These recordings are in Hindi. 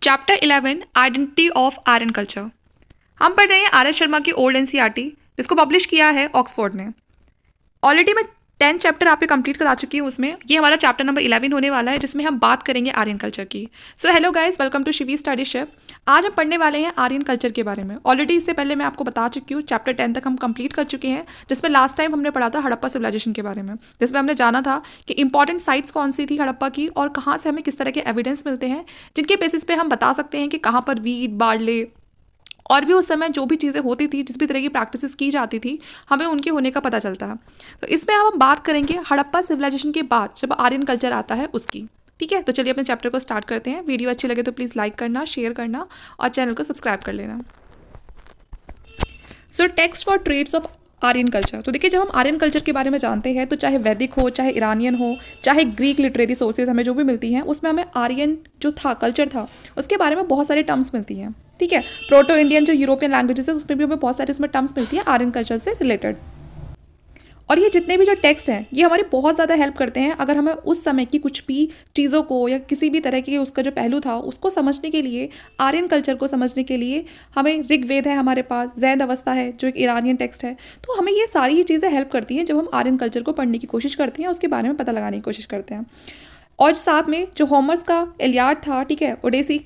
Chapter 11 identity of Aryan culture. हम पढ़ रहे हैं आर एस शर्मा की ओल्ड एनसीईआरटी, जिसको पब्लिश किया है ऑक्सफोर्ड ने। ऑलरेडी मैं 10 चैप्टर आपके कंप्लीट करा चुकी हूँ। उसमें ये हमारा चैप्टर नंबर 11 होने वाला है, जिसमें हम बात करेंगे आर्यन कल्चर की। So hello guys, welcome to Shivi study ship. आज हम पढ़ने वाले हैं आर्यन कल्चर के बारे में। ऑलरेडी इससे पहले मैं आपको बता चुकी हूँ, चैप्टर 10 तक हम कंप्लीट कर चुके हैं, जिसमें लास्ट टाइम हमने पढ़ा था हड़प्पा सिविलाइजेशन के बारे में, जिसमें हमने जाना था कि इंपॉर्टेंट साइट्स कौन सी थी हड़प्पा की और कहाँ से हमें किस तरह के एविडेंस मिलते हैं, जिनके बेसिस पे हम बता सकते हैं कि कहाँ पर वीट, बार्ले और भी उस समय जो भी चीज़ें होती थी, जिस भी तरह की प्रैक्टिसेस की जाती थी, हमें उनके होने का पता चलता है। तो इसमें हम बात करेंगे हड़प्पा सिविलाइजेशन के बाद जब आर्यन कल्चर आता है उसकी। ठीक है, तो चलिए अपने चैप्टर को स्टार्ट करते हैं। वीडियो अच्छी लगे तो प्लीज़ लाइक करना, शेयर करना और चैनल को सब्सक्राइब कर लेना। So text for traits of Aryan culture. तो देखिए, जब हम आर्यन कल्चर के बारे में जानते हैं तो चाहे वैदिक हो, चाहे ईरानियन हो, चाहे ग्रीक लिटरेरी सोर्सेज हमें जो भी मिलती हैं, उसमें हमें आर्यन जो था कल्चर था उसके बारे में बहुत सारे टर्म्स मिलती हैं। ठीक है, प्रोटो इंडियन जो यूरोपियन लैंग्वेजेस है उसमें भी हमें बहुत सारे उसमें टर्म्स मिलती है आर्यन कल्चर से रिलेटेड। और ये जितने भी जो टेक्स्ट हैं ये हमारी बहुत ज़्यादा हेल्प करते हैं अगर हमें उस समय की कुछ भी चीज़ों को या किसी भी तरह के उसका जो पहलू था उसको समझने के लिए, आर्यन कल्चर को समझने के लिए। हमें ऋग्वेद है हमारे पास, जैद अवस्था है जो एक ईरानियन टेक्स्ट है, तो हमें ये सारी चीज़ें हेल्प करती हैं जब हम आर्यन कल्चर को पढ़ने की कोशिश करते हैं, उसके बारे में पता लगाने की कोशिश करते हैं। और साथ में जो होमर्स का इलियाड था, ठीक है, ओडेसी,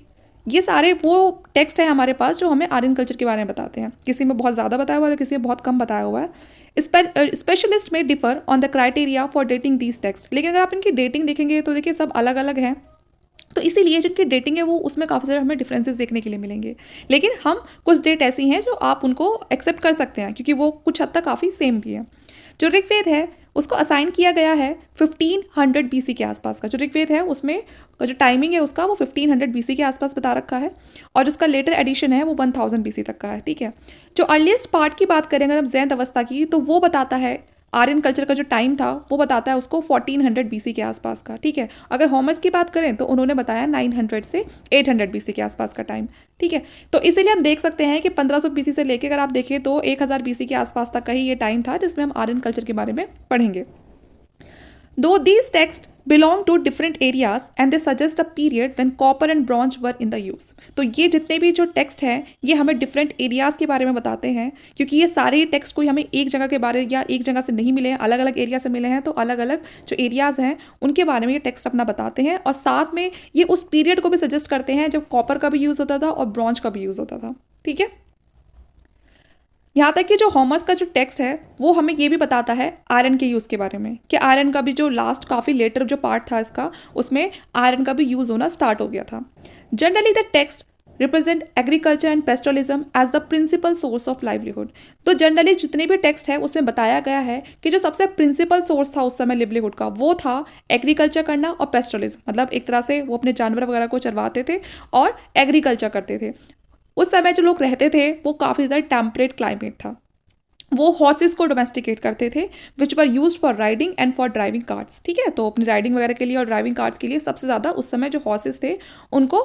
ये सारे वो टेक्स्ट है हमारे पास जो हमें आर्यन कल्चर के बारे में बताते हैं। किसी में बहुत ज़्यादा बताया हुआ है, किसी में बहुत कम बताया हुआ है। स्पेशलिस्ट में differ on the criteria for dating these text, लेकिन अगर आप इनकी डेटिंग देखेंगे तो देखिए सब अलग अलग हैं। तो इसीलिए जिनकी डेटिंग है वो उसमें काफ़ी सारे हमें डिफरेंसेस देखने के लिए मिलेंगे, लेकिन हम कुछ डेट ऐसी हैं जो आप उनको एक्सेप्ट कर सकते हैं क्योंकि वो कुछ हद तक काफ़ी सेम भी है। जो ऋग्वेद है उसको असाइन किया गया है 1500 BC के आसपास का। जो ऋग्वेद है उसमें जो टाइमिंग है उसका वो 1500 BC के आसपास बता रखा है, और जिसका लेटर एडिशन है वो 1000 BC तक का है। ठीक है, जो अर्लीस्ट पार्ट की बात करें अगर हम जैन अवस्था की, तो वो बताता है आर्यन कल्चर का जो टाइम था वो बताता है उसको 1400 BC के आसपास का। ठीक है, अगर होमर्स की बात करें तो उन्होंने बताया 900 से 800 BC के आसपास का टाइम। ठीक है, तो इसीलिए हम देख सकते हैं कि 1500 BC से लेकर अगर आप देखें तो 1000 BC के आसपास तक का ही ये टाइम था जिसमें हम आर्यन कल्चर के बारे में पढ़ेंगे। Though these texts belong to different areas and they suggest a period when copper and bronze were in the use. तो ये जितने भी जो टेक्स्ट हैं ये हमें डिफरेंट एरियाज़ के बारे में बताते हैं, क्योंकि ये सारे टेक्स्ट कोई हमें एक जगह के बारे या एक जगह से नहीं मिले हैं, अलग अलग एरिया से मिले हैं। तो अलग अलग जो एरियाज़ हैं उनके बारे में ये टेक्स्ट अपना बताते हैं, और साथ में ये उस पीरियड को भी सजेस्ट करते हैं जब कॉपर का भी यूज़ होता था और ब्रॉन्ज का भी यूज़ होता था। ठीक है, यहाँ तक कि जो होमर्स का जो टेक्स्ट है वो हमें ये भी बताता है आयरन के यूज़ के बारे में, कि आयरन का भी जो लास्ट काफ़ी लेटर जो पार्ट था इसका, उसमें आयरन का भी यूज़ होना स्टार्ट हो गया था। Generally the text represent agriculture and pastoralism as the principal source of livelihood. तो जनरली जितने भी टेक्स्ट है उसमें बताया गया है कि जो सबसे प्रिंसिपल सोर्स था उस समय लिवलीहुड का वो था एग्रीकल्चर करना और पेस्ट्रोलिज्म, मतलब एक तरह से वो अपने जानवर वगैरह को चरवाते थे और एग्रीकल्चर करते थे। उस समय जो लोग रहते थे वो काफ़ी ज़्यादा टेम्परेट क्लाइमेट था। वो हॉर्सेस को डोमेस्टिकेट करते थे which were use for riding and for driving carts. ठीक है, तो अपनी राइडिंग वगैरह के लिए और ड्राइविंग कार्ट्स के लिए सबसे ज़्यादा उस समय जो हॉर्सेस थे उनको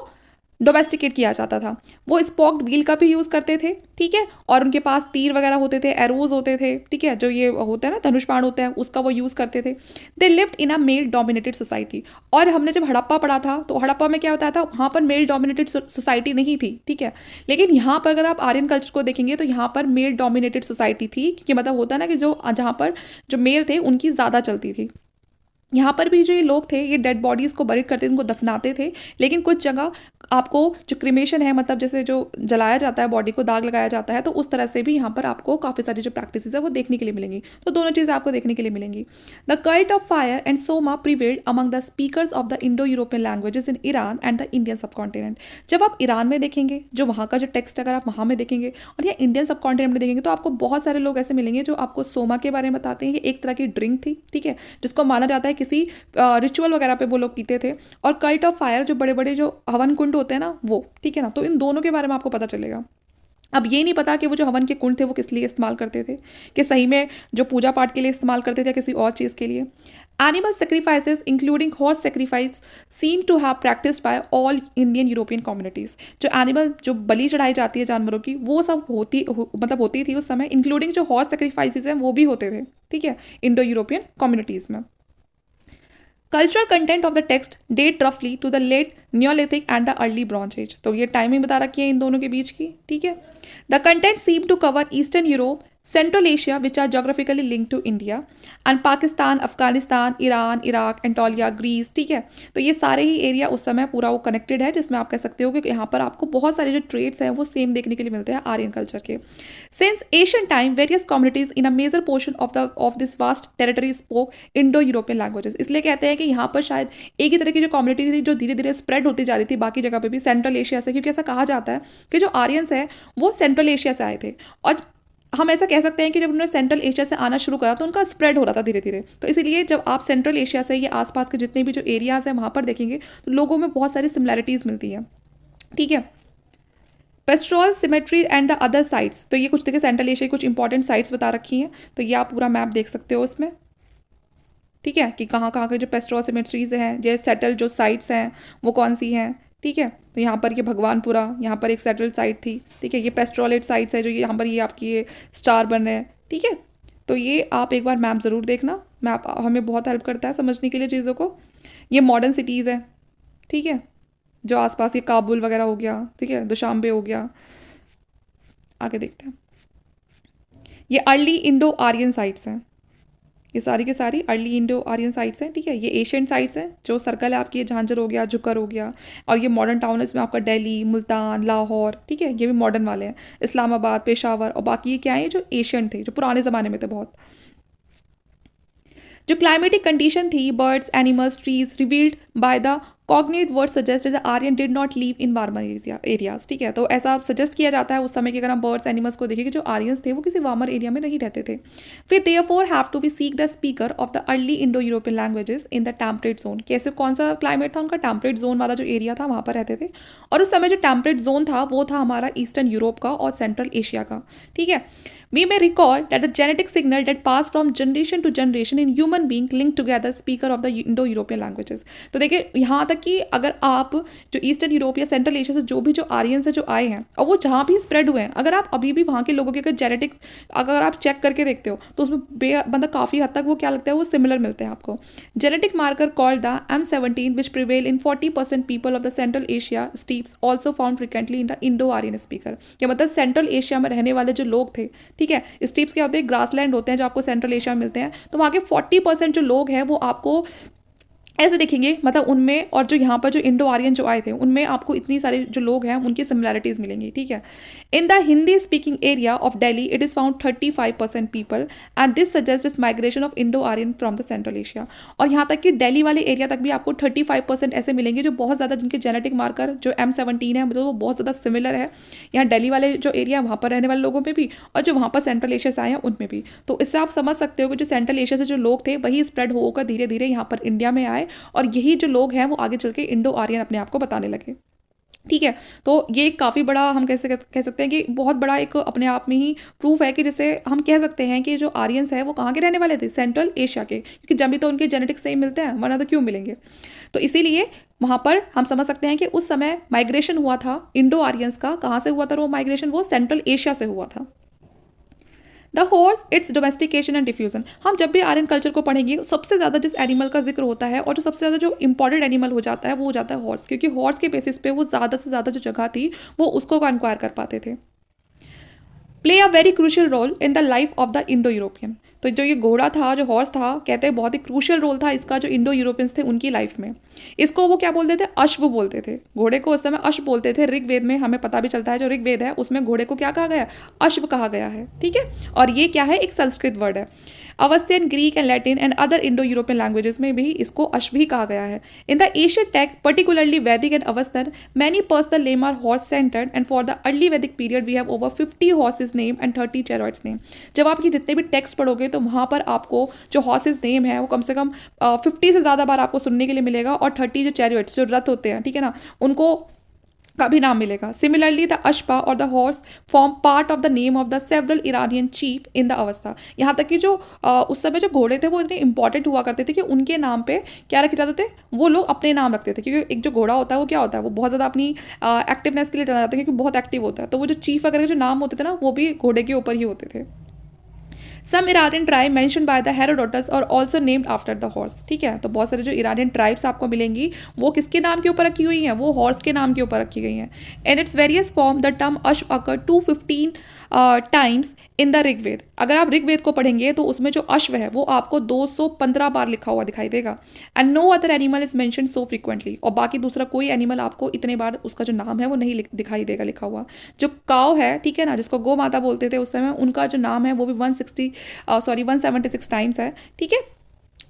डोमेस्टिकेट किया जाता था। वो स्पोक्ड व्हील का भी यूज़ करते थे। ठीक है, और उनके पास तीर वगैरह होते थे, एरोज होते थे। ठीक है, जो ये होता है ना धनुष बाण होता है उसका वो यूज़ करते थे। They lived in a male dominated society. और हमने जब हड़प्पा पढ़ा था तो हड़प्पा में क्या होता था, वहाँ पर मेल डोमिनेटेड सोसाइटी नहीं थी। ठीक है, लेकिन यहाँ पर अगर आप आर्यन कल्चर को देखेंगे तो यहाँ पर मेल डोमिनेटेड सोसाइटी थी, क्योंकि मतलब होता है ना कि जो जहाँ पर जो मेल थे उनकी ज़्यादा चलती थी। यहाँ पर भी जो ये लोग थे ये डेड बॉडीज़ को बरीड करते थे, उनको दफनाते थे, लेकिन कुछ जगह आपको जो क्रिमेशन है, मतलब जैसे जो जलाया जाता है बॉडी को, दाग लगाया जाता है, तो उस तरह से भी यहाँ पर आपको काफ़ी सारी जो प्रैक्टिसेस है वो देखने के लिए मिलेंगी। तो दोनों चीज़ें आपको देखने के लिए मिलेंगी। The cult of fire and Soma prevailed among the speakers of the Indo European languages in Iran and the Indian सब कॉन्टिनेंट। जब आप ईरान में देखेंगे जो वहाँ का जो टेक्स्ट अगर आप वहाँ में देखेंगे और या इंडियन सब कॉन्टिनेंट में देखेंगे तो आपको बहुत सारे लोग ऐसे मिलेंगे जो आपको सोमा के बारे में बताते हैं। ये एक तरह की ड्रिंक थी, ठीक है, जिसको माना जाता है किसी रिचुअल वगैरह पे वो लोग पीते थे। और कल्ट ऑफ फायर जो बड़े बड़े जो हवन कुंड होते हैं ना वो, ठीक है ना, तो इन दोनों के बारे में आपको पता चलेगा। अब ये नहीं पता कि वो जो हवन के कुंड थे वो किस लिए इस्तेमाल करते थे, कि सही में जो पूजा पाठ के लिए इस्तेमाल करते थे या किसी और चीज़ के लिए। Animal sacrifices including horse sacrifice seem to have practised by all Indian European communities. जो एनिमल जो बलि चढ़ाई जाती है जानवरों की वो सब होती थी उस समय, इंक्लूडिंग जो हॉर्स सेक्रीफाइसेस हैं वो भी होते थे। ठीक है, इंडो यूरोपियन कम्युनिटीज़ में। Cultural content of the text date रफली to the late Neolithic and the early Bronze Age. तो ये टाइमिंग बता रखी है इन दोनों के बीच की, ठीक है। The content seem to cover Eastern Europe, Central Asia which are geographically link to India, and Pakistan, Afghanistan, Iran, Iraq, Anatolia, Greece, ठीक है। तो ये सारे ही एरिया उस समय पूरा वो कनेक्टेड है, जिसमें आप कह सकते हो कि यहाँ पर आपको बहुत सारे जो ट्रेड्स हैं वो सेम देखने के लिए मिलते हैं आर्यन कल्चर के। Since Asian time various communities in a major portion of this vast territory spoke Indo European languages. इसलिए कहते हैं कि यहाँ पर शायद एक ही तरह की जो कम्युनिटी थी जो धीरे धीरे स्प्रेड होती जा रही थी बाकी जगह पे भी, सेंट्रल एशिया से, क्योंकि ऐसा कहा जाता है कि जो आर्यंस है वो सेंट्रल एशिया से आए थे, और हम ऐसा कह सकते हैं कि जब उन्होंने सेंट्रल एशिया से आना शुरू करा तो उनका स्प्रेड हो रहा था धीरे धीरे। तो इसीलिए जब आप सेंट्रल एशिया से ये आसपास के जितने भी जो एरियाज हैं वहाँ पर देखेंगे तो लोगों में बहुत सारी सिमिलैरिटीज़ मिलती हैं, ठीक है। पेस्ट्रोल, symmetry and the other sites, तो ये कुछ देखिए सेंट्रल एशिया की कुछ इंपॉर्टेंट साइट्स बता रखी हैं, तो ये आप पूरा मैप देख सकते हो इसमें, ठीक है, कि कहाँ कहाँ के जो पेस्ट्रोल सिमेट्रीज हैं, जो सेटल जो साइट्स हैं वो कौन सी हैं, ठीक है। तो यहाँ पर ये भगवानपुरा, यहाँ पर एक सेटल्ड साइट थी, ठीक है। ये पेस्ट्रोलेट साइट्स है जो यहाँ पर ये आपकी ये स्टार बन रहे हैं, ठीक है। तो ये आप एक बार मैप ज़रूर देखना, मैप हमें बहुत हेल्प करता है समझने के लिए चीज़ों को। ये मॉडर्न सिटीज़ है, ठीक है, जो आसपास ये काबुल वगैरह हो गया, ठीक है, दुशांबे हो गया। आगे देखते हैं, ये अर्ली इंडो आर्यन साइट्स हैं, ये सारी की सारी अर्ली इंडो आर्यन साइट्स हैं, ठीक है। ये एशियन साइट्स हैं, जो सर्कल है आपकी, ये झांझर हो गया, झुकर हो गया, और ये मॉडर्न टाउन है, इसमें आपका दिल्ली, मुल्तान, लाहौर, ठीक है, ये भी मॉडर्न वाले हैं, इस्लामाबाद, पेशावर, और बाकी ये क्या है जो एशियन थे, जो पुराने ज़माने में थे बहुत। जो क्लाइमेटिक कंडीशन थी, birds, animals, trees revealed by the cognate word suggest the Aryan did not live in warmer areas, ठीक है। तो ऐसा सजेस्ट किया जाता है उस समय कि अगर हम बर्ड्स एनिमल्स को देखें कि जो आर्यंस थे वो किसी वार्मर एरिया में नहीं रहते थे। फिर therefore have to be seek the speaker of the early Indo European languages in the temperate zone. कैसे, कौन सा क्लाइमेट था उनका, टेम्परेट जोन वाला जो एरिया था वहाँ पर रहते थे, और उस समय जो टेम्परेट जोन था वो था हमारा ईस्टर्न यूरोप का और सेंट्रल एशिया का, ठीक है। We may recall that the genetic signal that passed from generation to generation in human being linked together speaker of the Indo-European languages। तो देखिए यहाँ तक कि अगर आप जो ईस्टर्न यूरोप या सेंट्रल एशिया से जो भी जो आर्यंस है जो आए हैं और वो जहाँ भी स्प्रेड हुए हैं, अगर आप अभी भी वहाँ के लोगों के अगर जेनेटिक्स अगर आप चेक करके देखते हो तो उसमें मतलब काफ़ी हद तक वो क्या लगता है, वो सिमिलर मिलते हैं आपको। Genetic marker called the M17 which prevail in 40% people of the central Asia steppes also found frequently in the Indo Aryan speaker. या मतलब सेंट्रल एशिया में रहने वाले जो लोग थे, ठीक है, स्टीप्स क्या होते हैं, ग्रासलैंड होते हैं जो आपको सेंट्रल एशिया में मिलते हैं, तो वहाँ के 40% जो लोग हैं वो आपको ऐसे दिखेंगे, मतलब उनमें, और जो यहाँ पर जो इंडो आर्यन जो आए थे उनमें आपको इतनी सारे जो लोग हैं उनकी सिमिलैरिटीज़ मिलेंगी, ठीक है। In the Hindi speaking area of Delhi it is found 35% people and this suggest is migration of Indo Aryan from the central Asia. और यहाँ तक कि दिल्ली वाले एरिया तक भी आपको 35% ऐसे मिलेंगे जो बहुत ज़्यादा, जिनके जेनेटिक मार्कर जो M17 है मतलब वो बहुत ज़्यादा सिमिलर है यहाँ दिल्ली वाले जो एरिया वहाँ पर रहने वाले लोगों में भी, और जो वहाँ पर सेंट्रल एशिया से आए हैं उनमें भी। तो इससे आप समझ सकते हो कि जो सेंट्रल एशिया से जो लोग थे वही स्प्रेड होकर धीरे धीरे यहाँ पर इंडिया में आए, और यही जो लोग हैं वो आगे चल के इंडो आर्यन अपने आप को बताने लगे, ठीक है। तो ये काफ़ी बड़ा हम कह सकते हैं कि बहुत बड़ा एक अपने आप में ही प्रूफ है कि जैसे हम कह सकते हैं कि जो आर्यंस है वो कहाँ के रहने वाले थे, सेंट्रल एशिया के, क्योंकि जब भी तो उनके जेनेटिक्स सेम मिलते हैं, वरना तो क्यों मिलेंगे। तो इसीलिए वहाँ पर हम समझ सकते हैं कि उस समय माइग्रेशन हुआ था इंडो आर्यंस का। कहाँ से हुआ था वो माइग्रेशन, वो सेंट्रल एशिया से हुआ था। The horse, it's domestication and diffusion. हम जब भी आर्यन कल्चर को पढ़ेंगे सबसे ज़्यादा जिस एनिमल का जिक्र होता है और जो सबसे ज़्यादा जो इंपॉर्टेंट एनिमल हो जाता है वो हो जाता है हॉर्स, क्योंकि हॉर्स के बेसिस पे वो ज़्यादा से ज़्यादा जो जगह थी वो उसको कंक्वायर कर पाते थे। Play a very crucial role in the life of the Indo European. तो जो ये घोड़ा था, जो हॉर्स था, कहते हैं बहुत ही क्रूशियल रोल था इसका जो इंडो यूरोपियंस थे उनकी लाइफ में। इसको वो क्या बोलते थे, अश्व बोलते थे। घोड़े को उस समय अश्व बोलते थे। ऋग्वेद में हमें पता भी चलता है, जो ऋग्वेद है उसमें घोड़े को क्या कहा गया, अश्व कहा गया है, ठीक है। और ये क्या है, एक संस्कृत वर्ड है। Avestan, Greek and Latin and other Indo European languages में भी इसको अश्व ही कहा गया है। In the Asian text particularly Vedic and Avestan many personal name are horse centered and for the early Vedic period we have over 50 horses name and 30 chariots name. जब आप ये जितने भी टेक्स्ट पढ़ोगे तो वहाँ पर आपको जो हॉर्सेस नेम है वो कम से कम 50 से ज़्यादा बार आपको सुनने के लिए मिलेगा, और 30 जो चैरियट्स जो रथ होते हैं, ठीक है ना, उनको का भी नाम मिलेगा। सिमिलरली द अश्पा और the horse form part of the name of the several Iranian chief in the अवस्था। यहाँ तक कि जो उस समय जो घोड़े थे वो इतने इंपॉर्टेंट हुआ करते थे कि उनके नाम पे क्या रखे जाते थे, वो लोग अपने नाम रखते थे, क्योंकि एक जो घोड़ा होता है वो क्या होता है, वो बहुत ज़्यादा अपनी एक्टिवनेस के लिए जाना जाता है, क्योंकि बहुत एक्टिव होता है। तो वो जो चीफ वगैरह जो नाम होते थे ना वो भी घोड़े के ऊपर ही होते थे। Some Iranian tribe mention by the Herodotus और also named after the horse. ठीक है, तो बहुत सारे जो इरानियन ट्राइब्स आपको मिलेंगी वो किसके नाम के ऊपर रखी हुई हैं, वो हॉर्स के नाम के ऊपर रखी गई हैं। In its various form the term अश्व अकर 215 टाइम्स इन द ऋग्वेद। अगर आप ऋग्वेद को पढ़ेंगे तो उसमें जो अश्व है वो आपको 215 बार लिखा हुआ दिखाई देगा। And no other animal is mention so frequently, और बाकी दूसरा कोई एनिमल आपको इतने बार उसका जो नाम है वो नहीं दिखाई देगा लिखा हुआ। जो काव है, ठीक है ना, जिसको गौ माता बोलते थे उस समय, उनका जो नाम है वो भी 176 टाइम्स है। ठीक है,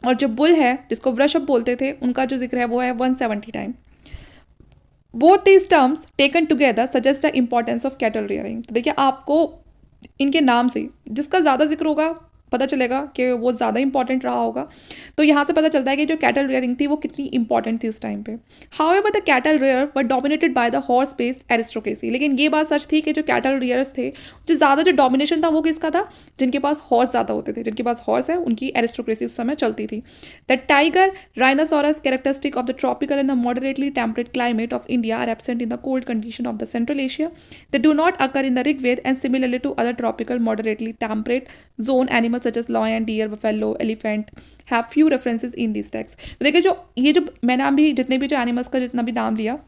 और जो बुल है जिसको वृषभ बोलते थे उनका जो जिक्र है वो है 170 time. Both these terms taken together suggest the importance of cattle rearing. तो देखिए आपको इनके नाम से जिसका ज़्यादा जिक्र होगा पता चलेगा कि वो ज़्यादा इंपॉर्टेंट रहा होगा। तो यहाँ से पता चलता है कि जो कैटल रियरिंग थी वो कितनी इंपॉर्टेंट थी उस टाइम पे। However the cattle rear were dominated by the horse based aristocracy. लेकिन ये बात सच थी कि जो कैटल रियर्स थे, जो ज़्यादा जो डोमिनेशन था वो किसका था, जिनके पास हॉर्स ज़्यादा होते थे। जिनके पास हॉर्स है उनकी एरिस्टोक्रेसी उस समय चलती थी। The tiger rhinoceros characteristic of the tropical and the moderately temperate climate of India are absent in the cold condition of the central Asia. They do not occur in the Rigveda and similarly to other tropical moderately temperate zone animal such as lion, deer, buffalo, elephant have few references in this text. तो देखिए जो ये जो मैंने अभी जितने भी जो एनिमल्स का जितना भी नाम लिया,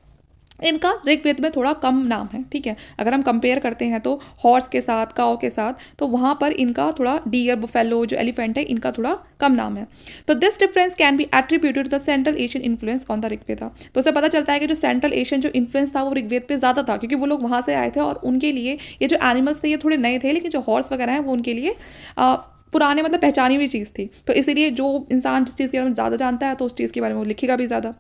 इनका ऋग्वेद में थोड़ा कम नाम है। ठीक है, अगर हम कंपेयर करते हैं तो हॉर्स के साथ, काओ के साथ, तो वहाँ पर इनका थोड़ा डियर, बफेलो, जो एलिफेंट है, इनका थोड़ा कम नाम है। तो this difference can be attributed to the Central Asian influence on the Rigveda. तो उससे पता चलता है कि जो सेंट्रल एशियन जो इन्फ्लुएंस था वो ऋग्वेद पे ज़्यादा था, क्योंकि वो लोग वहाँ से आए थे और उनके लिए ये जो एनिमल्स थे ये थोड़े नए थे, लेकिन जो हॉर्स वगैरह हैं वो उनके लिए पुराने मतलब पहचानी हुई चीज़ थी। तो इसीलिए जो इंसान जिस चीज़ के बारे में ज़्यादा जानता है तो उस चीज़ के बारे में वो लिखेगा भी ज़्यादा।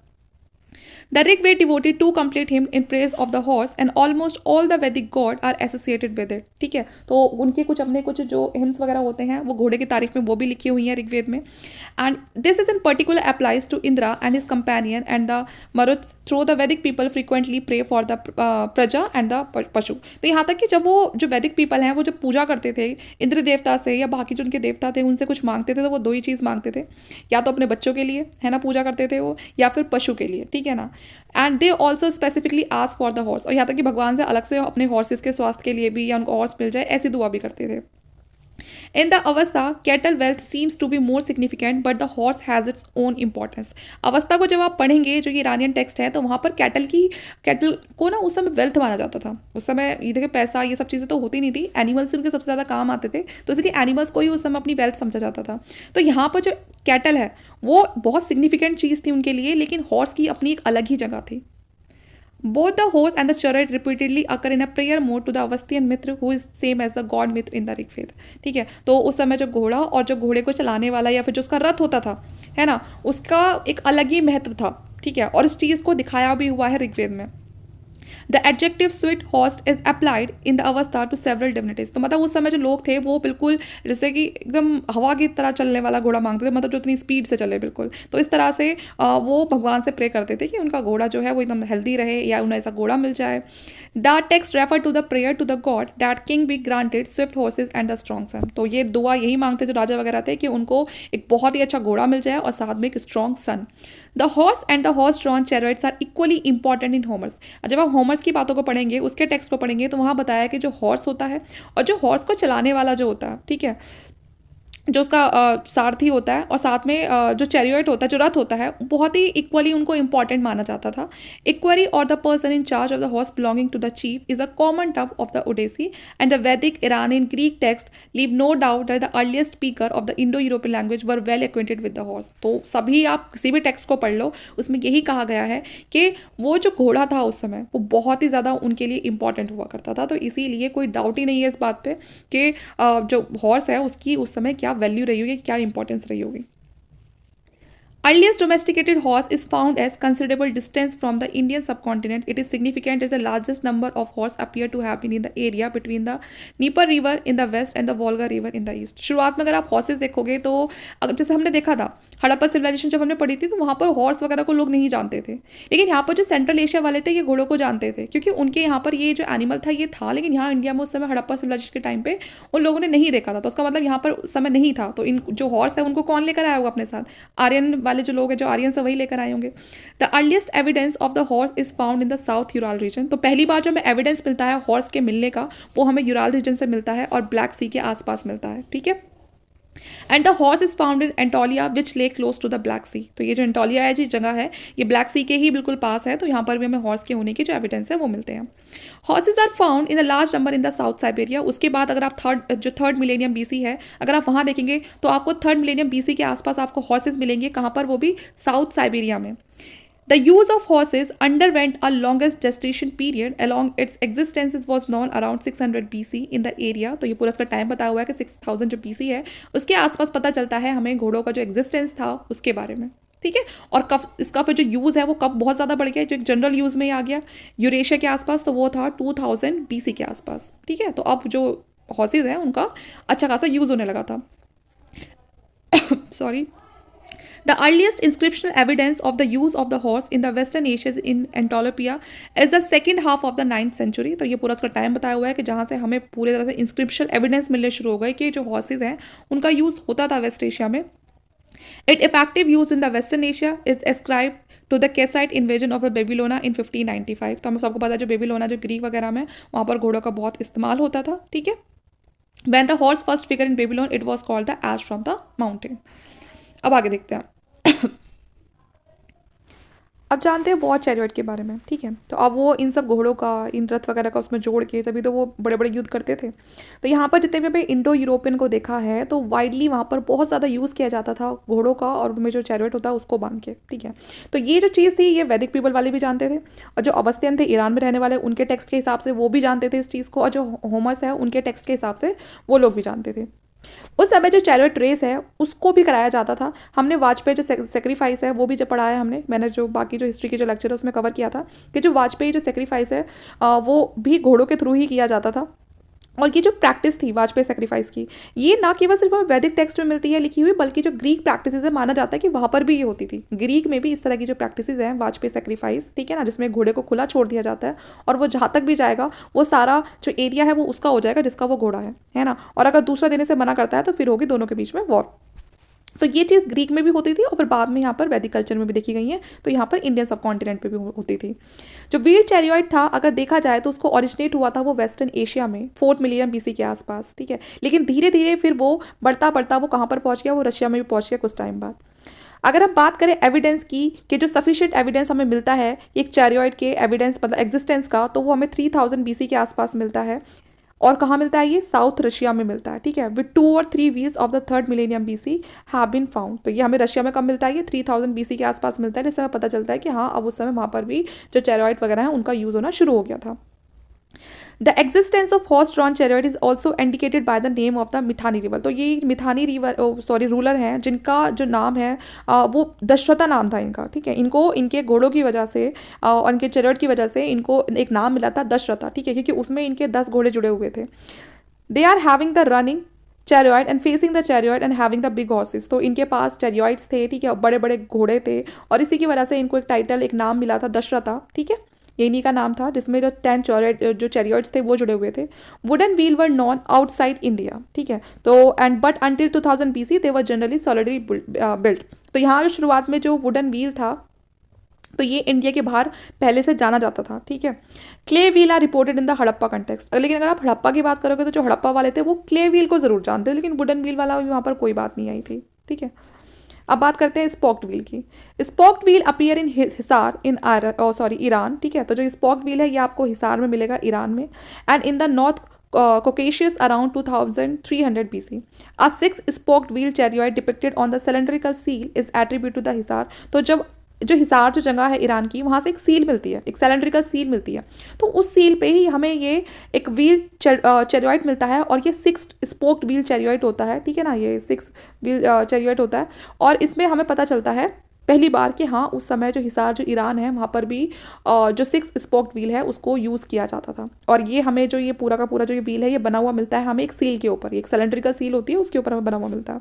The Rigved devoted two complete hymns in praise of the horse and almost all the Vedic gods are associated with it। ठीक है, तो उनके कुछ अपने कुछ जो हिम्स वगैरह होते हैं वो घोड़े की तारीफ में वो भी लिखी हुई हैं ऋग्वेद में। And this is in particular applies to Indra and his companion and the Maruts through the Vedic people frequently pray for the praja and the pashu. तो यहाँ तक कि जब वो जो वैदिक पीपल हैं वो जब पूजा करते थे इंद्र देवता से या बाकी जो उनके देवता थे उनसे कुछ मांगते थे, तो वो दो ही चीज़ मांगते थे, या तो अपने बच्चों के लिए है ना पूजा करते थे वो, या फिर पशु के लिए। ठीक है ना, and they also specifically ask for the horse. और यहाँ तक कि भगवान से अलग से अपने हॉर्सेस के स्वास्थ्य के लिए भी, या उनको हॉर्स मिल जाए, ऐसी दुआ भी करते थे। In the Avesta, cattle wealth seems to be more significant, but the horse has its own importance. अवस्था को जब आप पढ़ेंगे, जो ये ईरानियन टेक्स्ट है, तो वहाँ पर कैटल को ना उस समय वेल्थ माना जाता था। उस समय ये देखिए पैसा ये सब चीज़ें तो होती नहीं थी, एनिमल्स उनके सबसे ज़्यादा काम आते थे, तो इसलिए एनिमल्स को ही उस समय अपनी वेल्थ समझा जाता था। तो यहाँ पर जो कैटल है वो बहुत सिग्निफिकेंट चीज़ थी उनके लिए, लेकिन हॉर्स की अपनी एक अलग ही जगह थी। Both the horse and the chariot repeatedly occur in a prayer mode to the Avasthian Mitra, who is same as the god Mitra in the Rigveda. ठीक है, तो उस समय जो घोड़ा और जो घोड़े को चलाने वाला या फिर जो उसका रथ होता था, है ना, उसका एक अलग ही महत्व था। ठीक है, और इस चीज़ को दिखाया भी हुआ है ऋग्वेद में। The adjective sweet horse is applied in the अवस्था टू सेवरल डिविनिटीज। तो मतलब उस समय जो लोग थे वो बिल्कुल जैसे कि एकदम हवा की तरह चलने वाला घोड़ा मांगते थे, मतलब जो इतनी स्पीड से चले बिल्कुल। तो इस तरह से वो भगवान से प्रे करते थे कि उनका घोड़ा जो है वो एकदम हेल्दी रहे या उन्हें ऐसा घोड़ा मिल जाए। The text refer to the prayer to the god that king be granted swift horses and the strong son. तो ये दुआ यही मांगते जो राजा वगैरह थे कि उनको एक बहुत ही अच्छा घोड़ा मिल जाए और साथ में एक strong son. The horse and the horse drawn chariots are equally important in Homer's. जब आप होमर्स की बातों को पढ़ेंगे, उसके टेक्स्ट को पढ़ेंगे, तो वहाँ बताया कि जो हॉर्स होता है और जो हॉर्स को चलाने वाला जो होता है, ठीक है, जो उसका सारथी होता है और साथ में जो चैरियट होता है, जो रथ होता है, बहुत ही इक्वली उनको इंपॉर्टेंट माना जाता था। इक्वरी और the person in charge of the horse belonging to the chief is a common term of the Odyssey and the Vedic Iranian Greek text leave no doubt that the earliest speaker of the Indo European language were well acquainted with the horse. तो सभी आप किसी भी टेक्स्ट को पढ़ लो, उसमें यही कहा गया है कि वो जो घोड़ा था उस समय वो बहुत ही ज़्यादा उनके लिए इंपॉर्टेंट हुआ करता था। तो इसीलिए कोई डाउट ही नहीं है इस बात पे कि जो हॉर्स है उसकी उस समय क्या वैल्यू रही होगी, क्या इंपॉर्टेंस रही होगी। Earliest domesticated horse is found as considerable distance from the Indian subcontinent. It is significant as the largest number of horse appear to have been in the area between the Dnieper River in the west and the Volga River in the east. शुरुआत में अगर आप हॉर्सेस देखोगे तो जैसे हमने देखा था हड़प्पा सिविलाइजेशन जब हमने पढ़ी थी तो वहाँ पर हॉर्स वगैरह को लोग नहीं जानते थे, लेकिन यहाँ पर जो सेंट्रल एशिया वाले थे ये घोड़ों को जानते थे, क्योंकि उनके यहाँ पर ये जो एनिमल था ये था, लेकिन यहाँ इंडिया में उस समय हड़प्पा सिविलाइजेशन के टाइम पे उन लोगों ने नहीं देखा था। तो उसका मतलब यहाँ पर उस समय नहीं था। तो इन जो हॉर्स है उनको कौन लेकर आया होगा अपने साथ? आर्यन वाले जो लोग हैं, जो आर्यन से वही लेकर आए होंगे। The earliest evidence of the horse is found in the south Ural region. तो पहली बार जो हमें एविडेंस मिलता है हॉर्स के मिलने का वो हमें यूराल रीजन से मिलता है और ब्लैक सी के आसपास मिलता है। ठीक है, and the horse is found in Anatolia which lake close to the Black Sea. तो ये जो एंटोलिया है जी जगह है ये ब्लैक सी के ही बिल्कुल पास है, तो यहाँ पर भी हमें हॉर्स के होने की जो एविडेंस है वो मिलते हैं। Horses are found in the large number in the south Siberia. उसके बाद अगर आप थर्ड मिलेनियम बीसी है, अगर आप वहाँ देखेंगे तो आपको थर्ड मिलेनियम बीसी के आसपास आपको हॉर्सेज मिलेंगे। कहाँ पर? वो भी साउथ साइबेरिया में। The use of horses underwent a longest gestation period. Along its existence was known around 600 BC in the area. तो ये पूरा उसका टाइम बताया हुआ है कि 6000 जो BC है उसके आसपास पता चलता है हमें घोड़ों का जो एग्जिस्टेंस था उसके बारे में। ठीक है, और कब इसका फिर जो यूज़ है वो कब बहुत ज़्यादा बढ़ गया, जो एक जनरल यूज़ में ही आ गया यूरेशिया के आसपास, तो वो था 2000 BC के आसपास। ठीक है, तो अब जो हॉर्सेज हैं उनका अच्छा खासा यूज़ होने लगा था। Sorry. The earliest inscriptional evidence of the use of the horse in the Western Asia in Antilochia is the second half of the 9th century. तो ये पूरा उसका टाइम बताया हुआ है कि जहाँ से हमें पूरे तरह से इंस्क्रिप्शनल एविडेंस मिलने शुरू हो गए कि जो हॉर्सेज हैं उनका यूज़ होता था वेस्ट एशिया में। It effective use in the western Asia is ascribe to the Kassite invasion of the Babylonia in 1595। तो हम सबको पता है जो बेबीलोना जो ग्रीक वगैरह में वहाँ पर घोड़ों का बहुत इस्तेमाल होता था। ठीक है, When the horse first figured in Babylon, it was called the ass from the mountain. अब आगे देखते हैं। अब जानते हैं वॉर चैरियट के बारे में। ठीक है, तो अब वो इन सब घोड़ों का, इन रथ वगैरह का उसमें जोड़ के तभी तो वो बड़े बड़े युद्ध करते थे। तो यहाँ पर जितने भी हमें इंडो यूरोपियन को देखा है तो वाइडली वहाँ पर बहुत ज़्यादा यूज़ किया जाता था घोड़ों का, और उनमें जो चैरियट होता है उसको बांध के। ठीक है, तो ये जो चीज़ थी ये वैदिक पीपल वाले भी जानते थे, और जो अवस्थियन थे ईरान में रहने वाले उनके टेक्स्ट के हिसाब से वो भी जानते थे इस चीज़ को, और जो होमर्स है उनके टेक्स्ट के हिसाब से वो लोग भी जानते थे। उस समय जो चैरियट रेस है उसको भी कराया जाता था। हमने वाजपेयी जो सेक्रीफाइस है वो भी जब पढ़ाया हमने, मैंने जो बाकी जो हिस्ट्री के जो लेक्चर है उसमें कवर किया था कि जो वाजपेयी जो सेक्रीफाइस है वो भी घोड़ों के थ्रू ही किया जाता था। और ये जो प्रैक्टिस थी वाजपेयी सेक्रीफाइस की, ये ना केवल सिर्फ हमें वैदिक टेक्स्ट में मिलती है लिखी हुई, बल्कि जो ग्रीक प्रैक्टिस है माना जाता है कि वहाँ पर भी ये होती थी। ग्रीक में भी इस तरह की जो प्रैक्टिस हैं वाजपेयी सेक्रीफाइस, ठीक है ना, जिसमें घोड़े को खुला छोड़ दिया जाता है और वो जहाँ तक भी जाएगा वो सारा जो एरिया है वो उसका हो जाएगा जिसका वो घोड़ा है ना। और अगर दूसरा देने से मना करता है तो फिर होगी दोनों के बीच में वॉर। तो ये चीज़ ग्रीक में भी होती थी और फिर बाद में यहाँ पर वैदिक कल्चर में भी देखी गई है, तो यहाँ पर इंडियन सब कॉन्टिनेंट पे भी होती थी। जो व्हील चैरियट था अगर देखा जाए तो उसको ओरिजिनेट हुआ था वो वेस्टर्न एशिया में 4 मिलियन BC के आसपास। ठीक है, लेकिन धीरे धीरे फिर वो बढ़ता बढ़ता वो कहाँ पर पहुँच गया, वो रशिया में भी पहुँच गया कुछ टाइम बाद। अगर हम बात करें एविडेंस की कि जो सफिशिएंट एविडेंस हमें मिलता है एक चैरियट के एविडेंस मतलब एग्जिस्टेंस का, तो वो हमें 3000 BC के आसपास मिलता है। और कहाँ मिलता है? ये साउथ रशिया में मिलता है। ठीक है, विद 2 और 3 wheels of the third millennium BC have been found. तो ये हमें रशिया में कब मिलता है? ये 3000 BC के आसपास मिलता है, जिससे हमें पता चलता है कि हाँ अब उस समय वहाँ पर भी जो चैरियट वगैरह है उनका यूज़ होना शुरू हो गया था। The existence of horse drawn chariot is also indicated by the name of the Mitanni river. तो ये मिथानी रिवर रूलर हैं जिनका जो नाम है वो दशरथा नाम था इनका। ठीक है, इनको इनके घोड़ों की वजह से और इनके चैरियट की वजह से इनको एक नाम मिला था दशरथा। ठीक है, क्योंकि उसमें इनके 10 घोड़े जुड़े हुए थे। They are having the running chariot and facing the chariot and having the big horses. तो इनके पास चैरियट्स थे, ठीक है, बड़े बड़े घोड़े थे, और इसी की वजह से इनको एक टाइटल एक नाम मिला था दशरथा। ठीक है, ये इन्हीं का नाम था, जिसमें जो 10 जो चैरियट्स थे वो जुड़े हुए थे। Wooden wheel were non outside India. ठीक है, तो and but until 2000 BC they were generally solidly built. तो यहाँ जो शुरुआत में जो वुडन व्हील था तो ये इंडिया के बाहर पहले से जाना जाता था। ठीक है, clay wheel are reported in the Harappa context. लेकिन अगर आप हड़प्पा की बात करोगे तो जो हड़प्पा वाले थे वो क्ले व्हील को ज़रूर जानते थे, लेकिन वुडन व्हील वाला भी वहाँ पर कोई बात नहीं आई थी। ठीक है, अब बात करते हैं स्पॉक्ड व्हील की। Spoked wheel appear in Hissar in Iran. ठीक है, तो जो स्पॉक्ड व्हील है ये आपको हिसार में मिलेगा ईरान में, and in the north Caucasus around 2300 BC. A 6-spoked wheel chariot depicted on the cylindrical seal is attributed to the Hisar. तो जब जो हिसार जो जगह है ईरान की वहाँ से एक सील मिलती है, एक सिलेंड्रिकल सील मिलती है, तो उस सील पे ही हमें ये एक व्हील चैरियट मिलता है, और ये 6 स्पोक्ड व्हील चैरियट होता है। ठीक है ना, ये 6 व्हील चैरियट होता है, और इसमें हमें पता चलता है पहली बार कि हाँ उस समय जो हिसार जो ईरान है वहाँ पर भी जो 6 स्पोक्ड व्हील है उसको यूज़ किया जाता था। और ये हमें जो ये पूरा का पूरा जो ये व्हील है ये बना हुआ मिलता है हमें एक सील के ऊपर, एक सिलेंड्रिकल सील होती है उसके ऊपर हमें बना हुआ मिलता है।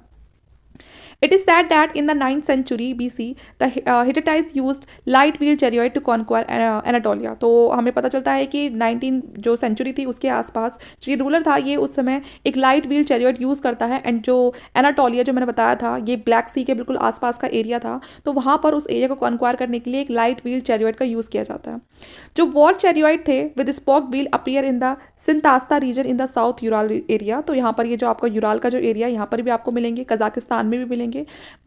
It is said that in the 9th century BC, the Hittites used light wheel chariot to conquer Anatolia. तो हमें पता चलता है कि 19 जो सेंचुरी थी उसके आसपास जो ये रूलर था ये उस समय एक लाइट व्हील चैरियट यूज़ करता है। एंड जो एनाटोलिया जो मैंने बताया था ये ब्लैक सी के बिल्कुल आसपास का एरिया था, तो वहाँ पर उस एरिया को कॉन्क्वायर करने के लिए एक लाइट व्हील चैरियट का यूज़ किया जाता है। जो वॉर चैरियट थे with spoke wheel appear in the Sintashta region in the south Ural area. तो यहाँ पर ये जो आपका यूराल का जो एरिया यहाँ पर भी आपको मिलेंगे, कजाकिस्तान में भी मिलेंगे।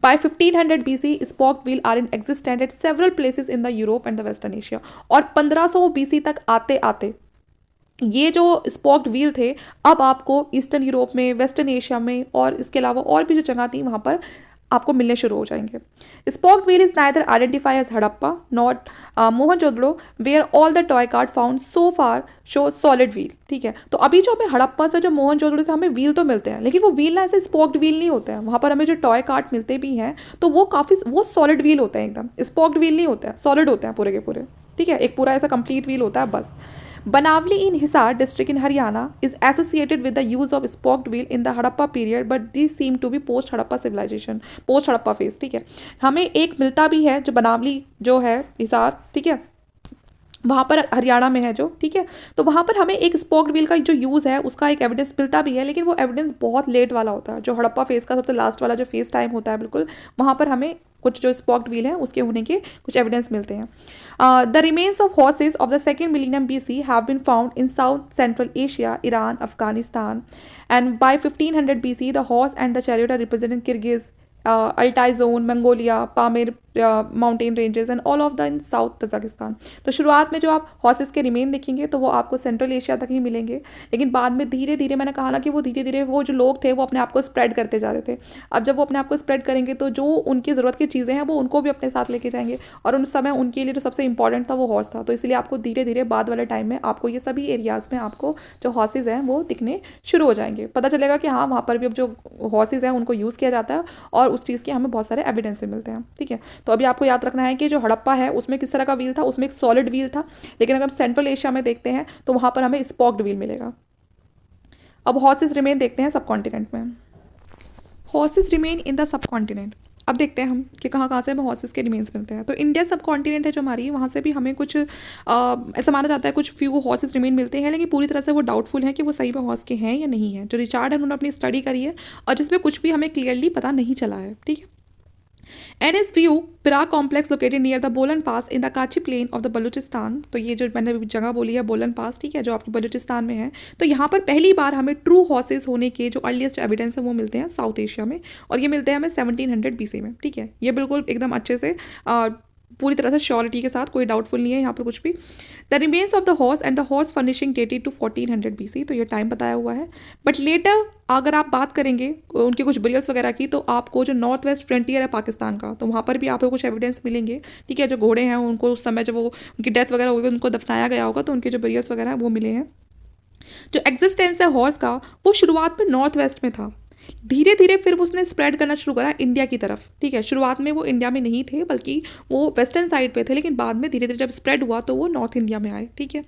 By 1500 BC spoke wheel are in existent at several places in the Europe and the western Asia. और 1500 BC तक आते आते ये जो स्पोक्ड व्हील थे अब आपको ईस्टर्न यूरोप में, वेस्टर्न एशिया में और इसके अलावा और भी जो जगह थी वहाँ पर आपको मिलने शुरू हो जाएंगे। Spoked wheel is neither identify as Harappa not Mohenjodaro where all the toy cart found so far show solid wheel. ठीक है, तो अभी जो हमें हड़प्पा से जो मोहनजोदड़ो से हमें व्हील तो मिलते हैं, लेकिन वो व्हील ना ऐसे स्पोक्ड व्हील नहीं होते हैं। वहाँ पर हमें जो टॉय कार्ड मिलते भी हैं तो वो सॉलिड व्हील होते हैं, एकदम स्पोक्ड व्हील नहीं होते हैं, सॉलिड होते हैं पूरे के पूरे। ठीक है, एक पूरा ऐसा कंप्लीट व्हील होता है बस। Banavli in Hisar district in Haryana is associated with the use of spoked wheel in the Harappa period, but these seem to be post Harappa civilization, post Harappa phase। ठीक है, हमें एक मिलता भी है जो बनावली जो है हिसार, ठीक है, वहाँ पर हरियाणा में है जो, ठीक है, तो वहाँ पर हमें एक स्पोक्ड व्हील का जो यूज़ है उसका एक एविडेंस मिलता भी है, लेकिन वो एविडेंस बहुत लेट वाला होता है। जो हड़प्पा फेस का सबसे लास्ट वाला जो फेस टाइम होता है बिल्कुल, वहाँ पर हमें कुछ जो स्पोक्ड व्हील है उसके होने के कुछ एविडेंस मिलते हैं। The remains of horses of the second millennium BC have been found in south Central Asia, Iran, Afghanistan, and by 1500 BC the horse and the chariot are represented Kirghiz, Altai zone, Mongolia, Pamir mountain ranges and all of the in south Tajikistan. तो शुरुआत में जो आप हॉर्सेस के रिमेन देखेंगे तो वो आपको सेंट्रल एशिया तक ही मिलेंगे, लेकिन बाद में धीरे धीरे, मैंने कहा ना कि वो धीरे धीरे वो जो लोग थे वो अपने आप को स्प्रेड करते जा रहे थे। अब जब वो अपने आप को स्प्रेड करेंगे तो जो उनकी ज़रूरत की चीज़ें हैं वो उनको भी अपने साथ लेके जाएंगे, और उन समय उनके लिए जो सबसे इंपॉर्टेंट था वो हॉर्स था। तो इसलिए आपको धीरे धीरे बाद वाले टाइम में आपको ये सभी एरियाज़ में आपको जो हॉर्सेज हैं वो दिखने शुरू हो जाएंगे। पता चलेगा कि हाँ वहाँ पर भी अब जो हॉर्सेज हैं उनको यूज़ किया जाता है और उस चीज़ के हमें बहुत सारे एविडेंस मिलते हैं। ठीक है, तो अभी आपको याद रखना है कि जो हड़प्पा है उसमें किस तरह का व्हील था, उसमें एक सॉलिड व्हील था, लेकिन अगर हम सेंट्रल एशिया में देखते हैं तो वहाँ पर हमें स्पोक्ड व्हील मिलेगा। अब हॉर्सेस रिमेन देखते हैं सब कॉन्टिनेंट में। Horses remain in the sub continent. अब देखते हैं हम कि कहाँ कहाँ से हमें हॉर्सेस के रिमेन्स मिलते हैं। तो इंडिया सब कॉन्टिनेंट है जो हमारी, वहाँ से भी हमें कुछ ऐसा माना जाता है कुछ फ्यू हॉर्सेस रिमेन मिलते हैं, लेकिन पूरी तरह से वो डाउटफुल है कि वो सही में हॉर्स के हैं या नहीं है। जो रिचार्ड है उन्होंने अपनी स्टडी करी है और जिसमें कुछ भी हमें क्लियरली पता नहीं चला है। ठीक है, N S view Pirak complex located near the Bolan pass in the Kachi plain of the Balochistan. तो ये जो मैंने जगह बोली है बोलन पास, ठीक है, जो आपकी बलूचिस्तान में है, तो यहाँ पर पहली बार हमें ट्रू हॉर्सेस होने के जो अर्लीस्ट एविडेंस है वो मिलते हैं साउथ एशिया में, और ये मिलते हैं हमें 1700 BC में। ठीक है, ये बिल्कुल एकदम अच्छे से पूरी तरह से श्योरिटी के साथ, कोई डाउटफुल नहीं है यहाँ पर कुछ भी। The remains of the horse and the horse furnishing dated to 1400 BC, तो ये टाइम बताया हुआ है। बट लेटर अगर आप बात करेंगे उनके कुछ बरियल्स वगैरह की, तो आपको जो नॉर्थ वेस्ट फ्रंटियर है पाकिस्तान का, तो वहाँ पर भी आपको कुछ एविडेंस मिलेंगे। ठीक है, जो घोड़े हैं उनको उस समय जब वो उनकी डेथ वगैरह होगी उनको दफनाया गया होगा, तो उनके जो बरियल्स वगैरह हैं वो मिले हैं। जो एग्जिस्टेंस है हॉर्स का वो शुरुआत में नॉर्थ वेस्ट में था, धीरे धीरे फिर उसने स्प्रेड करना शुरू करा इंडिया की तरफ। ठीक है, शुरुआत में वो इंडिया में नहीं थे बल्कि वो वेस्टर्न साइड पे थे, लेकिन बाद में धीरे धीरे जब स्प्रेड हुआ तो वो नॉर्थ इंडिया में आए। ठीक है,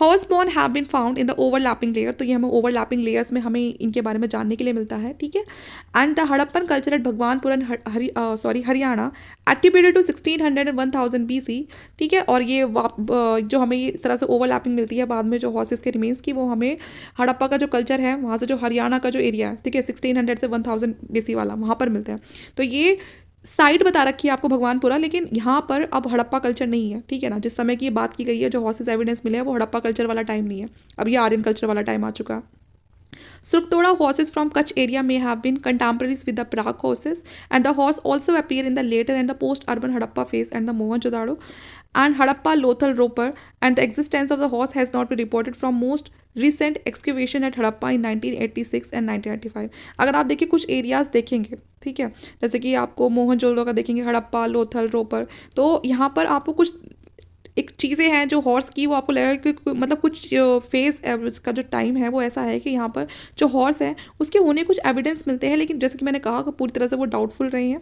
horse bone have been found in the overlapping layer, तो ये हमें ओवरलैपिंग लेयर्स में हमें इनके बारे में जानने के लिए मिलता है। ठीक है, and the Harappan culture at Bhagwanpura Haryana attributed to 1600 and 1000 BC। ठीक है, और ये जो हमें इस तरह से ओवरलैपिंग मिलती है बाद में जो हॉर्सेस के रिमेन्स की, वो हमें हड़प्पा का जो कल्चर है वहाँ से जो हरियाणा का जो एरिया है, ठीक है, 1600 से 1000 BC वाला, वहाँ पर मिलते हैं। तो ये साइड बता रखी है आपको भगवानपुरा, लेकिन यहाँ पर अब हड़प्पा कल्चर नहीं है। ठीक है ना, जिस समय की ये बात की गई है जो हॉर्सेस एविडेंस मिले हैं वो हड़प्पा कल्चर वाला टाइम नहीं है, अब ये आर्यन कल्चर वाला टाइम आ चुका है। Surktoda horses from Kutch area may have been contemporaries with the Prague horses, and the horse also appear in the later and the post-urban Harappa phase and the Mohenjo-daro and Harappa Lothal Roper, and the existence of the horse has not been reported from most recent excavation at Harappa in 1986 and 1995। अगर आप देखिए कुछ एरियाज देखेंगे, ठीक है, जैसे कि आपको मोहनजोदड़ो का देखेंगे, हड़प्पा, लोथल, रोपर, तो यहाँ पर आपको कुछ एक चीज़ें हैं जो हॉर्स की, वो आपको लगेगा कि मतलब कुछ फेज उसका जो टाइम है वो ऐसा है कि यहाँ पर जो हॉर्स है उसके होने कुछ एविडेंस मिलते हैं, लेकिन जैसे कि मैंने कहा कि पूरी तरह से वो डाउटफुल रहे हैं।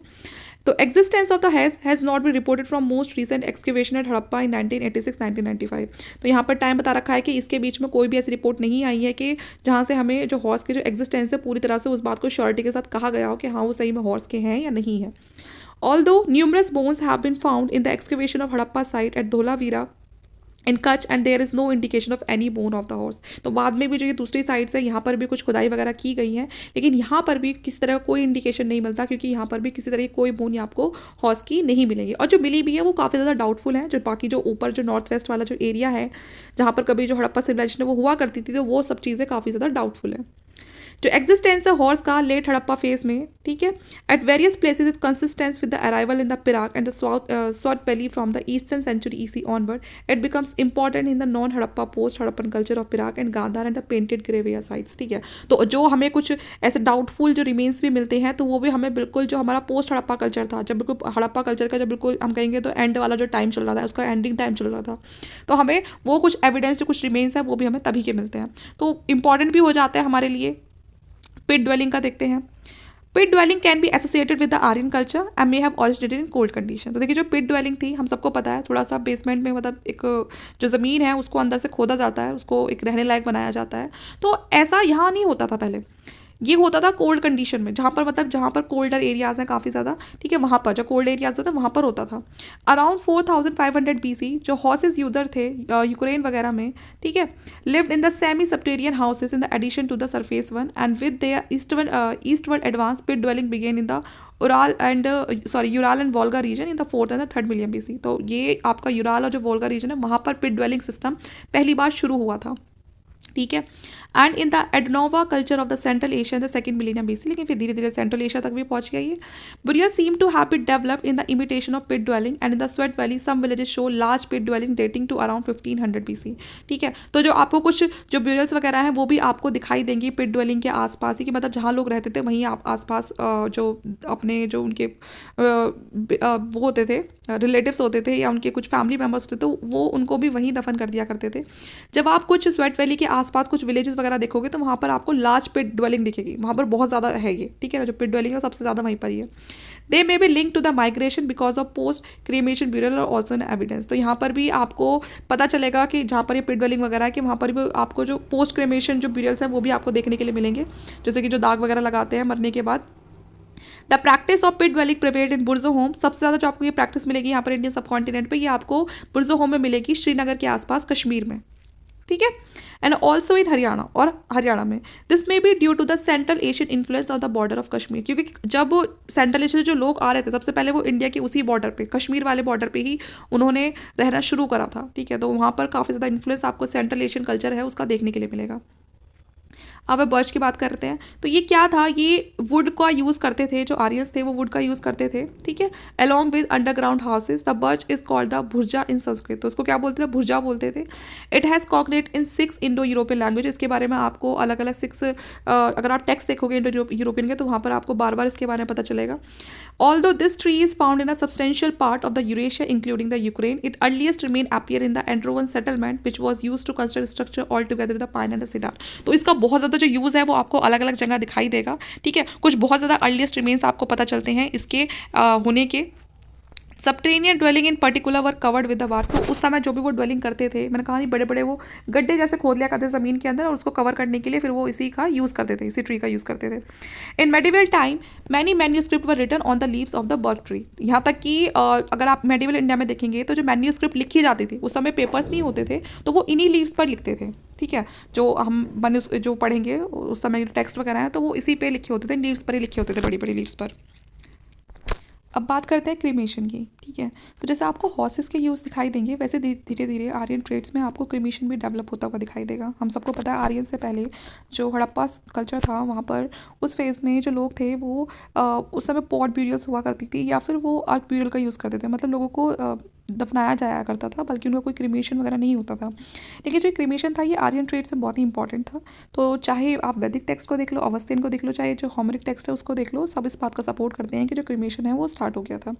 तो existence of the has not be reported from most recent excavation at Harappa in 1986-1995। तो यहाँ पर टाइम बता रखा है कि इसके बीच में कोई भी ऐसी रिपोर्ट नहीं आई है कि जहाँ से हमें जो हॉर्स के जो एग्जिस्टेंस है पूरी तरह से उस बात को श्योरिटी के साथ कहा गया हो कि हाँ वो सही में हॉर्स के हैं या नहीं है। Although numerous bones have been found in the excavation of Harappa site at Dholavira in Kutch and there is no indication of any bone of the horse। तो बाद में भी जो ये दूसरी साइड है यहाँ पर भी कुछ खुदाई वगैरह की गई है, लेकिन यहाँ पर भी किसी तरह कोई इंडिकेशन नहीं मिलता, क्योंकि यहाँ पर भी किसी तरह की कोई बोन आपको हॉर्स की नहीं मिलेगी। और जो मिली भी है वो काफ़ी ज़्यादा डाउटफुल है। जो बाकी जो ऊपर जो नॉर्थ वेस्ट वाला जो एरिया है जहाँ पर कभी जो हड़प्पा सिविलाइजेशन वो हुआ करती थी, तो वो सब चीज़ें काफ़ी ज़्यादा डाउटफुल है। जो एग्जिस्टेंस है हॉर्स का लेट हड़प्पा फेज में, ठीक है, at various places it consistence with the arrival in the Pirak and the south valley from the eastern century EC onward it becomes important in the non Harappa post Harappan culture of Pirak and Gandhara and the painted grey ware sites. ठीक है, तो जो हमें कुछ ऐसे डाउटफुल जो रिमेन्स भी मिलते हैं तो वो भी हमें बिल्कुल जो हमारा पोस्ट हड़प्पा कल्चर था, जब बिल्कुल हड़प्पा कल्चर का जब बिल्कुल हम कहेंगे तो एंड वाला जो टाइम चल रहा था, उसका एंडिंग टाइम चल रहा था, तो हमें वो कुछ एविडेंस जो कुछ रिमेन्स है वो भी हमें तभी के मिलते हैं, तो इंपॉर्टेंट भी हो जाता है हमारे लिए। पिट ड्वेलिंग का देखते हैं। Pit dwelling can be associated with the Aryan culture and may have originated in cold condition. तो देखिए जो पिट ड्वेलिंग थी हम सबको पता है, थोड़ा सा बेसमेंट में मतलब एक जो ज़मीन है उसको अंदर से खोदा जाता है, उसको एक रहने लायक बनाया जाता है। तो ऐसा यहाँ नहीं होता था पहले, ये होता था कोल्ड कंडीशन में, जहाँ पर मतलब जहाँ पर कोल्डर एरियाज़ हैं काफ़ी ज़्यादा, ठीक है, वहाँ पर जो कोल्ड एरियाज होता है वहाँ पर होता था। अराउंड 4500 BC जो हॉर्सेस यूजर थे यूक्रेन वगैरह में, ठीक है, lived in the semi subterranean houses in the addition to the surface one and with their eastward advance pit dwelling began in the Ural and Volga region in the 4th and 3rd million BC। तो ये आपका यूराल और जो वोल्गा रीजन है वहाँ पर पिट ड्वेलिंग सिस्टम पहली बार शुरू हुआ था, ठीक है, and in the Andronovo culture of the central Asia the 2nd million BC। लेकिन फिर धीरे धीरे सेंट्रल एशिया तक भी पहुंच गया ये। बुरिया seem to have been developed in the imitation of pit dwelling and in the Swat valley some villages show large pit dwelling dating to around 1500 BC। ठीक है, तो जो आपको कुछ जो ब्यूरियल्स वगैरह हैं वो भी आपको दिखाई देंगी पिट ड्वेलिंग के आसपास ही, कि मतलब जहाँ लोग रहते थे वहीं आप आसपास जो अपने जो उनके वो होते थे रिलेटिव्स होते थे या उनके कुछ फैमिली मेम्बर्स होते थे, तो वो उनको भी वहीं दफन कर दिया करते थे। जब आप कुछ स्वेट वैली के आसपास कुछ विलेजेस वगैरह देखोगे तो वहाँ पर आपको लार्ज पिट ड्वेलिंग दिखेगी, वहाँ पर बहुत ज़्यादा है ये, ठीक है ना, जो पिट ड्वेलिंग है सबसे ज़्यादा वहीं पर ही है। They may be link to the migration because of post cremation burial और ऑल्सो एन एविडेंस। तो यहाँ पर भी आपको पता चलेगा कि जहाँ पर ये पिट ड्वेलिंग वगैरह है कि वहाँ पर भी आपको जो पोस्ट क्रीमेशन जो ब्यूरल्स हैं वो भी आपको देखने के लिए मिलेंगे, जैसे कि जो दाग वगैरह लगाते हैं मरने के बाद। The practice of pit dwelling prevailed in Burzahom, सबसे ज़्यादा जो आपको ये प्रैक्टिस मिलेगी यहाँ पर इंडियन सब कॉन्टिनेंट पे, ये आपको बुर्जो होम में मिलेगी, श्रीनगर के आसपास कश्मीर में, ठीक है, एंड ऑल्सो इन हरियाणा और हरियाणा में। This may be due to the Central Asian influence of the border of Kashmir, क्योंकि जब सेंट्रल एशिया से जो लोग आ रहे थे सबसे पहले वो इंडिया के उसी बॉर्डर पे, कश्मीर वाले बॉर्डर पे ही उन्होंने रहना शुरू करा था, ठीक है, तो वहाँ पर काफ़ी ज़्यादा इन्फ्लुएंस आपको सेंट्रल एशियन कल्चर है उसका देखने के लिए मिलेगा। अब बर्च की बात करते हैं, तो ये क्या था, ये वुड का यूज़ करते थे, जो आर्यंस थे वो वुड का यूज़ करते थे, ठीक है, along with underground houses. The birch is called the bhurja in Sanskrit, तो उसको क्या बोलते थे, भुर्जा बोलते थे। It has cognate in 6 Indo European language, इसके बारे में आपको अलग अलग 6 अगर आप टेक्स्ट देखोगे इंडो यूरोपियन के तो वहाँ पर आपको बार बार इसके बारे में पता चलेगा। Although this tree is found in a substantial part of the Eurasia including the Ukraine, it earliest remained appear in the Androvan settlement which was used to construct structure altogether with the pine and the cedar। तो इसका बहुत ज़्यादा जो यूज़ है वो आपको अलग अलग जगह दिखाई देगा, ठीक है, कुछ बहुत ज़्यादा अर्लीस्ट रिमेन्स आपको पता चलते हैं इसके होने के। Subterranean dwelling in particular were covered with the bark, तो उस समय जो भी वो ड्वेलिंग करते थे, मैंने कहा नहीं, बड़े बड़े वो गड्ढे जैसे खोद लिया करते ज़मीन के अंदर और उसको कवर करने के लिए फिर वो इसी का यूज़ करते थे, इसी ट्री का यूज़ करते थे। In medieval time many manuscript were written on the leaves of the birch tree, यहाँ तक कि अगर आप मेडिवल इंडिया में देखेंगे तो जो मैन्यूस्क्रिप्ट लिखी जाती थी उस समय पेपर्स नहीं होते थे, तो वो इन्हीं लीव्स पर लिखते थे, ठीक है, जो हम जो पढ़ेंगे उस समय टेक्स्ट वगैरह हैं तो वो इसी पे लिखे होते थे, लीव्स पर ही लिखे होते थे, बड़ी बड़ी लीव्स पर। अब बात करते हैं क्रीमेशन की, ठीक है, तो जैसे आपको हॉर्सेस के यूज़ दिखाई देंगे वैसे धीरे धीरे आर्यन ट्रेड्स में आपको क्रीमेशन भी डेवलप होता हुआ दिखाई देगा। हम सबको पता है आर्यन से पहले जो हड़प्पा कल्चर था वहाँ पर उस फेज़ में जो लोग थे वो उस समय पॉट ब्यूरियल्स हुआ करती थी या फिर वो अर्थ ब्यूरियल का यूज़ करते थे, मतलब लोगों को दफनाया जाया करता था, बल्कि उनका कोई क्रीमेशन वगैरह नहीं होता था। लेकिन जो क्रीमेशन था ये आर्यन ट्रेड से बहुत ही इंपॉर्टेंट था। तो चाहे आप वैदिक टेक्स्ट को देख लो, अवस्थियन को देख लो, चाहे जो होमरिक टेक्स्ट है उसको देख लो, सब इस बात का सपोर्ट करते हैं कि जो क्रीमेशन है वो स्टार्ट हो गया था,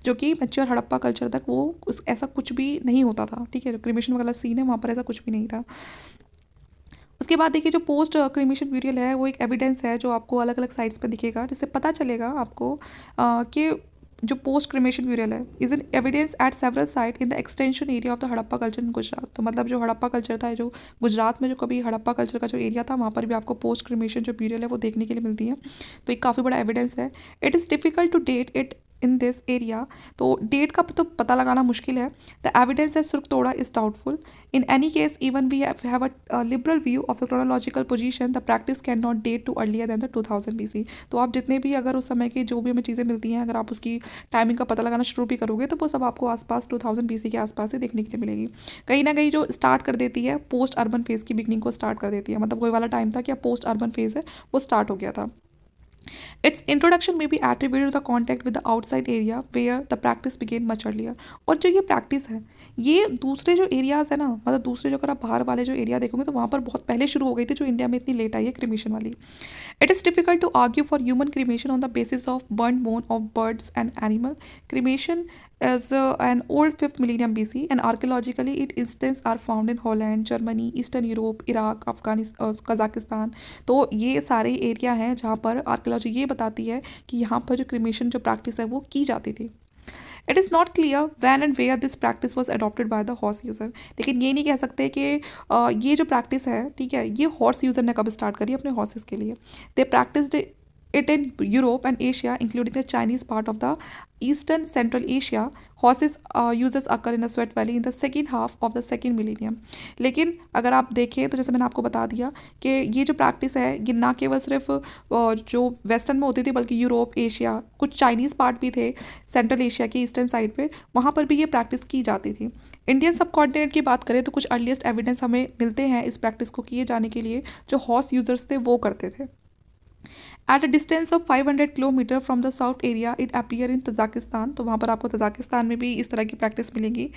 जो कि मैच्योर हड़प्पा कल्चर तक वो ऐसा कुछ भी नहीं होता था, ठीक है, जो क्रीमेशन वगैरह सीन है वहाँ पर ऐसा कुछ भी नहीं था। उसके बाद देखिए जो पोस्ट क्रीमेशन ब्यूरियल है वो एक एविडेंस है जो आपको अलग अलग साइट्स पर दिखेगा, जिससे पता चलेगा आपको कि जो पोस्ट क्रिमेशन ब्यूरियल है is an evidence eight several site in the extension area of the Harappa culture in Gujarat. तो मतलब जो हड़प्पा कल्चर था, जो गुजरात में जो कभी हड़प्पा कल्चर का जो एरिया था, वहाँ पर भी आपको पोस्ट क्रिमेशन जो ब्यूरियल है वो देखने के लिए मिलती है। तो एक काफ़ी बड़ा एविडेंस है। It is difficult to date it in this area. तो डेट का तो पता लगाना मुश्किल है। द एविडेंस है Surkotada is doubtful. In any case even we have a liberal view of the chronological position, the practice can not date to earlier than the 2000 BC। तो आप जितने भी अगर उस समय की जो भी हमें चीज़ें मिलती हैं, अगर आप उसकी टाइमिंग का पता लगाना शुरू भी करोगे तो वो सब आपको आसपास 2000 BC के आसपास ही देखने के लिए मिलेगी। कहीं ना कहीं जो स्टार्ट कर देती है पोस्ट अर्बन फेज़ की बिगनिंग को स्टार्ट कर देती है। मतलब कोई वाला टाइम था कि पोस्ट अर्बन फेज़ है वो स्टार्ट हो गया था। Its introduction may be attributed to the contact with the outside area where the practice began much earlier। और जो ये प्रैक्टिस है ये दूसरे जो एरियाज़ है ना, मतलब दूसरे जो अगर आप बाहर वाले जो एरिया देखोगे तो वहाँ पर बहुत पहले शुरू हो गई थी, जो इंडिया में इतनी लेट आई है क्रिमेशन वाली। It is difficult to argue for human cremation on the basis of burn bone of birds and animal. Cremation as an old 5th millennium BC and archaeologically its instances are found in Holland, Germany, Eastern Europe, Iraq, Afghanistan, Kazakhstan। तो ये सारे एरिया हैं जहाँ पर आर्कियोलॉजी ये बताती है कि यहाँ पर जो क्रिमेशन जो प्रैक्टिस है वो की जाती थी। It is not clear when and where this practice was adopted by the horse user. लेकिन ये नहीं कह सकते कि ये जो प्रैक्टिस है, ठीक है, ये हॉर्स यूज़र ने कब स्टार्ट करी अपने हॉर्सेस के लिए। दे practised it in Europe and Asia, including the Chinese part of the Eastern Central Asia. Horses uses occur in the Swat Valley in the second half of the second millennium। लेकिन अगर आप देखें तो जैसे मैंने आपको बता दिया कि ये जो प्रैक्टिस है ये ना केवल सिर्फ जो वेस्टर्न में होती थी बल्कि यूरोप, एशिया, कुछ चाइनीज़ पार्ट भी थे सेंट्रल एशिया की ईस्टर्न साइड पे, वहाँ पर भी ये प्रैक्टिस की जाती थी। इंडियन सब कॉन्टिनेंट की बात करें तो कुछ अर्लीस्ट एविडेंस हमें मिलते हैं इस प्रैक्टिस को किए जाने के लिए। जो हॉर्स यूजर्स थे वो करते थे। At a distance of 500 kilometre from the south area it appear in Tajikistan. तो वहाँ पर आपको तजाकिस्तान में भी इस तरह की प्रैक्टिस मिलेगी।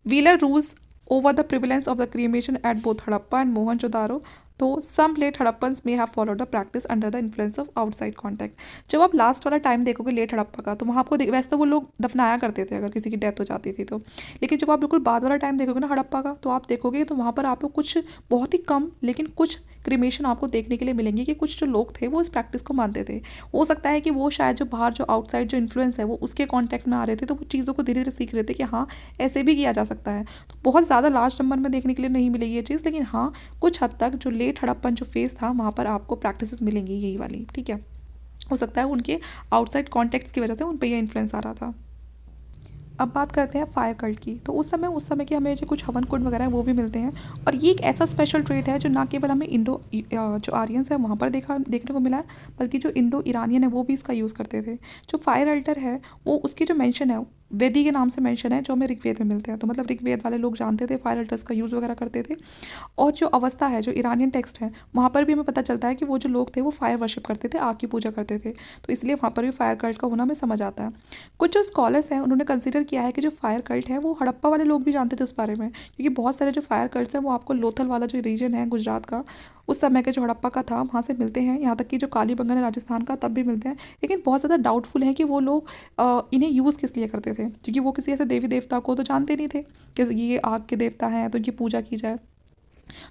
Wheeler rules over the prevalence of the cremation at both Harappa and Mohenjodaro. तो some late Harappans may have followed the practice under the influence of outside contact. जब आप लास्ट वाला टाइम देखोगे लेट हड़प्पा का तो वहाँ आपको वैसे तो वो लोग दफनाया करते थे अगर किसी की डेथ हो जाती थी तो। लेकिन जब आप बिल्कुल बाद वाला टाइम देखोगे ना हड़प्पा का, तो आप देखोगे तो वहाँ पर आपको कुछ बहुत ही कम लेकिन कुछ क्रिमेशन आपको देखने के लिए मिलेंगे कि कुछ जो लोग थे वो इस प्रैक्टिस को मानते थे। हो सकता है कि वो शायद जो बाहर जो आउटसाइड जो इन्फ्लुएंस है वो उसके कांटेक्ट में आ रहे थे, तो वो चीज़ों को धीरे धीरे सीख रहे थे कि हाँ ऐसे भी किया जा सकता है। तो बहुत ज़्यादा लार्ज नंबर में देखने के लिए नहीं मिलेगी ये चीज़, लेकिन हाँ कुछ हद तक जो लेट हड़प्पन जो फेस था वहाँ पर आपको प्रैक्टिस मिलेंगी यही वाली, ठीक है। हो सकता है उनके आउटसाइड कॉन्टेक्ट्स की वजह से उन पर यह इन्फ्लुएंस आ रहा था। अब बात करते हैं फायर कल्ट की। तो उस समय के हमें जो कुछ हवन कुंड वगैरह है वो भी मिलते हैं। और ये एक ऐसा स्पेशल ट्रेट है जो ना केवल हमें इंडो जो आर्यंस है वहाँ पर देखने को मिला है, बल्कि जो इंडो ईरानियन है वो भी इसका यूज़ करते थे। जो फायर अल्टर है वो उसकी जो मेंशन है वेदी के नाम से मेंशन है, जो हमें ऋग्वेद में मिलते हैं। तो मतलब ऋग्वेद वाले लोग जानते थे, फायर अल्टर्स का यूज़ वगैरह करते थे। और जो अवस्था है जो ईरानियन टेक्स्ट है वहाँ पर भी हमें पता चलता है कि वो जो लोग थे वो फायर वर्शिप करते थे, आग की पूजा करते थे। तो इसलिए वहाँ पर भी फायर कल्ट का होना हमें समझ आता है। कुछ जो स्कॉलर्स हैं उन्होंने कंसिडर किया है कि जो फायर कल्ट है वो हड़प्पा वाले लोग भी जानते थे उस बारे में, क्योंकि बहुत सारे जो फायर कल्ट्स हैं वो आपको लोथल वाला जो रीजन है गुजरात का उस समय के जो हड़प्पा का था वहाँ से मिलते हैं। यहाँ तक कि जो कालीबंगन है राजस्थान का तब भी मिलते हैं। लेकिन बहुत ज़्यादा डाउटफुल है कि वो लोग इन्हें यूज़ किस लिए करते थे, क्योंकि वो किसी ऐसे देवी देवता को तो जानते नहीं थे कि ये आग के देवता हैं तो इनकी पूजा की जाए।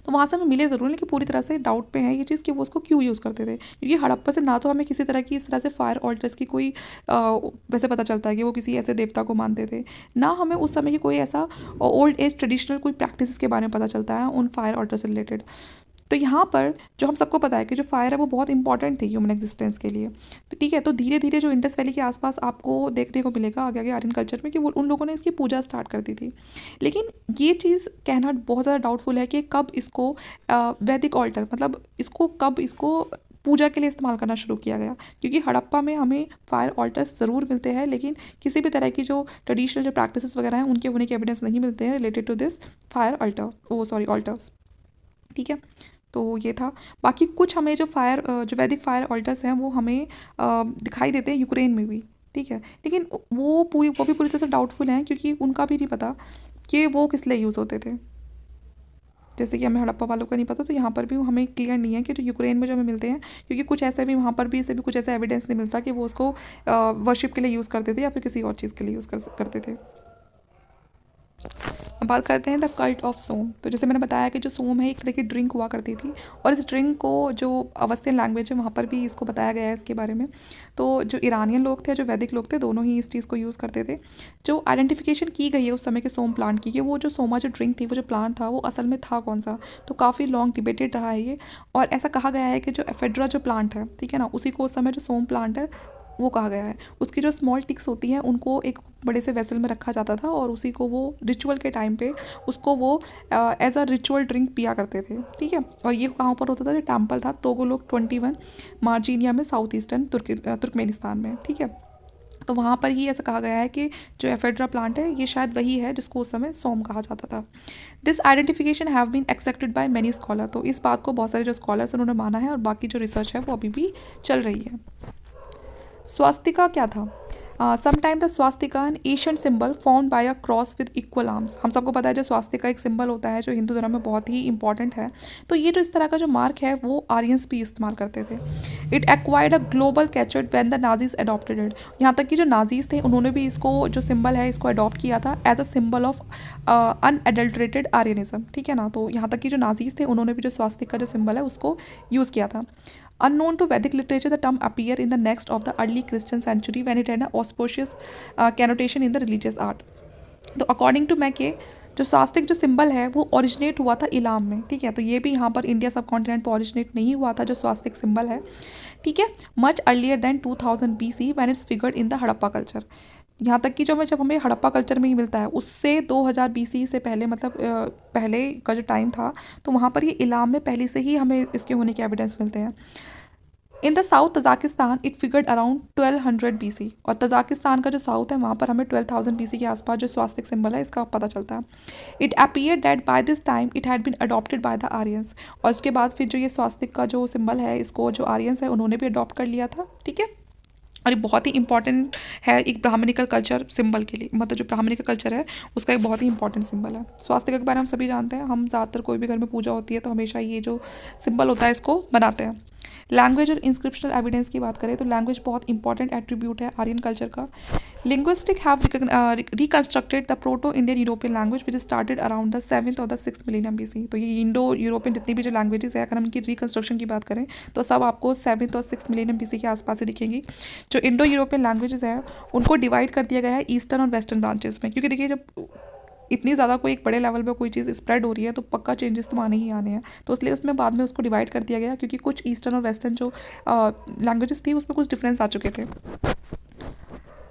तो वहाँ से हमें मिले ज़रूर, लेकिन पूरी तरह से डाउट पे है ये चीज़ कि वो उसको क्यों यूज़ करते थे। क्योंकि हड़प्पा से ना तो हमें किसी तरह की इस तरह से फायर ऑल्टर्स की कोई वैसे पता चलता है कि वो किसी ऐसे देवता को मानते थे, ना हमें उस समय की कोई ऐसा ओल्ड एज ट्रेडिशनल कोई प्रैक्टिस के बारे में पता चलता है उन फायर ऑल्टर से रिलेटेड। तो यहाँ पर जो हम सबको पता है कि जो फायर है वो बहुत इंपॉर्टेंट थी ह्यूमन एग्जिस्टेंस के लिए। तो ठीक है, तो धीरे धीरे जो इंडस वैली के आसपास आपको देखने को मिलेगा आगे आगे आर्यन कल्चर में कि वो उन लोगों ने इसकी पूजा स्टार्ट कर दी थी। लेकिन ये चीज़ कहना बहुत ज़्यादा डाउटफुल है कि कब इसको वैदिक ऑल्टर मतलब कब इसको पूजा के लिए इस्तेमाल करना शुरू किया गया। क्योंकि हड़प्पा में हमें फायर ऑल्टर्स ज़रूर मिलते हैं, लेकिन किसी भी तरह की जो ट्रेडिशनल जो प्रैक्टिसेस वगैरह हैं उनके होने के एविडेंस नहीं मिलते हैं related to this fire altars, ठीक है। तो ये था। बाकी कुछ हमें जो वैदिक फायर ऑल्टर्स हैं वो हमें दिखाई देते हैं यूक्रेन में भी, ठीक है। लेकिन वो भी पूरी तरह से डाउटफुल हैं, क्योंकि उनका भी नहीं पता कि वो किस लिए यूज़ होते थे। जैसे कि हमें हड़प्पा वालों का नहीं पता, तो यहाँ पर भी हमें क्लियर नहीं है कि जो यूक्रेन में जो हमें मिलते हैं, क्योंकि कुछ ऐसे भी वहाँ पर भी कुछ ऐसा एविडेंस नहीं मिलता कि वो उसको वर्शिप के लिए यूज़ करते थे या फिर किसी और चीज़ के लिए यूज़ करते थे। अब बात करते हैं द कल्ट ऑफ सोम। तो जैसे मैंने बताया कि जो सोम है एक तरह की ड्रिंक हुआ करती थी, और इस ड्रिंक को जो अवस्थियन लैंग्वेज है वहाँ पर भी इसको बताया गया है इसके बारे में। तो जो ईरानियन लोग थे, जो वैदिक लोग थे, दोनों ही इस चीज़ को यूज़ करते थे। जो आइडेंटिफिकेशन की गई है उस समय के सोम प्लांट की, कि वो जो सोमा जो ड्रिंक थी, वो जो प्लांट था, वो असल में था कौन सा, तो काफ़ी लॉन्ग डिबेटेड रहा है ये। और ऐसा कहा गया है कि जो एफेड्रा जो प्लांट है, ठीक है ना, उसी को उस समय जो सोम प्लांट है वो कहा गया है। उसकी जो स्मॉल टिक्स होती हैं उनको एक बड़े से वेसल में रखा जाता था, और उसी को वो रिचुअल के टाइम पे उसको वो एज अ रिचुअल ड्रिंक पिया करते थे, ठीक है। और ये कहाँ पर होता था, जो टेम्पल था तोगोलोक 21 मार्जिनिया में, साउथ ईस्टर्न तुर्कमेनिस्तान में, ठीक है। तो वहाँ पर ही ऐसा कहा गया है कि जो एफेड्रा प्लांट है ये शायद वही है जिसको उस समय सोम कहा जाता था। This identification have been accepted by many scholar. तो इस बात को बहुत सारे जो स्कॉलर्स उन्होंने माना है, और बाकी जो रिसर्च है वो अभी भी चल रही है। स्वास्तिका क्या था? Sometime the Swastika N Asian symbol formed by a cross with equal arms. हम सबको पता है जो स्वास्तिका एक सिंबल होता है जो हिंदू धर्म में बहुत ही इंपॉर्टेंट है। तो ये जो इस तरह का जो मार्क है वो आर्यंस भी इस्तेमाल करते थे। It acquired a global catcher when the Nazis adopted it. यहाँ तक कि जो नाजीज थे उन्होंने भी इसको जो सिंबल है इसको अडॉप्ट किया था as a symbol of unadulterated आर्यनिज्म, ठीक है ना। तो यहाँ तक कि जो नाजीज थे उन्होंने भी जो स्वास्तिका जो सिंबल है उसको यूज़ किया था। Unknown to Vedic literature, the term appeared in the next of the early Christian century when it had an auspicious connotation in the religious art. तो अकॉर्डिंग टू मैके जो स्वास्तिक जो सिंबल है वो ओरिजिनेट हुआ था इलाम में, ठीक है। तो ये भी यहाँ पर इंडिया सब कॉन्टिनेंट पर ओरिजिनेट नहीं हुआ था जो स्वास्तिक सिंबल है, ठीक है। Much earlier than 2000 BC when it's figured in the Harappa culture. यहाँ तक कि जब हमें हड़प्पा कल्चर में ही मिलता है उससे 2000 BC से पहले, मतलब पहले का जो टाइम था, तो वहाँ पर ये इलाम में पहले से ही हमें इसके होने के एविडेंस मिलते हैं। इन the south Tajikistan it figured around 1200 BC। और तजाकिस्तान का जो साउथ है वहाँ पर हमें 12,000 BC के आसपास जो स्वास्तिक सिंबल है इसका पता चलता है। It appear that by this time it had been adopted by the Aryans. और उसके बाद फिर जो ये स्वास्तिक का जो सिंबल है इसको जो आर्यंस है उन्होंने भी अडॉप्ट कर लिया था, ठीक है। और ये बहुत ही इंपॉर्टेंट है एक ब्राह्मणिकल कल्चर सिंबल के लिए, मतलब जो ब्राह्मणिकल कल्चर है उसका एक बहुत ही इंपॉर्टेंट सिंबल है। स्वास्तिका के बारे में हम सभी जानते हैं, हम ज़्यादातर कोई भी घर में पूजा होती है तो हमेशा ये जो सिंबल होता है इसको बनाते हैं। लैंग्वेज और इंस्क्रिप्शनल एविडेंस की बात करें तो लैंग्वेज बहुत इंपॉर्टेंट एट्रीब्यूट है आर्यन कल्चर का। Linguistic have reconstructed the proto Indian European language which started around the 7th और द 6th मिलेनियम BC। तो ये इंडो यूरोपियन जितनी भी जो लैंग्वेजेस है, अगर हम इनकी रिकंस्ट्रक्शन की बात करें तो सब आपको 7th और 6th मिलेनियम BC के आसपास ही दिखेंगी। जो इंडो यूरोपियन लैंग्वेजेस है उनको डिवाइड कर दिया गया है ईस्टर्न और वेस्टर्न ब्रांचेस में, क्योंकि देखिए जब इतनी ज़्यादा कोई एक बड़े लेवल पे कोई चीज़ स्प्रेड हो रही है तो पक्का चेंजेस तो आने ही आने हैं। तो इसलिए उसमें बाद में उसको डिवाइड कर दिया गया, क्योंकि कुछ ईस्टर्न और वेस्टर्न जो लैंग्वेजेस थी उसमें कुछ डिफरेंस आ चुके थे।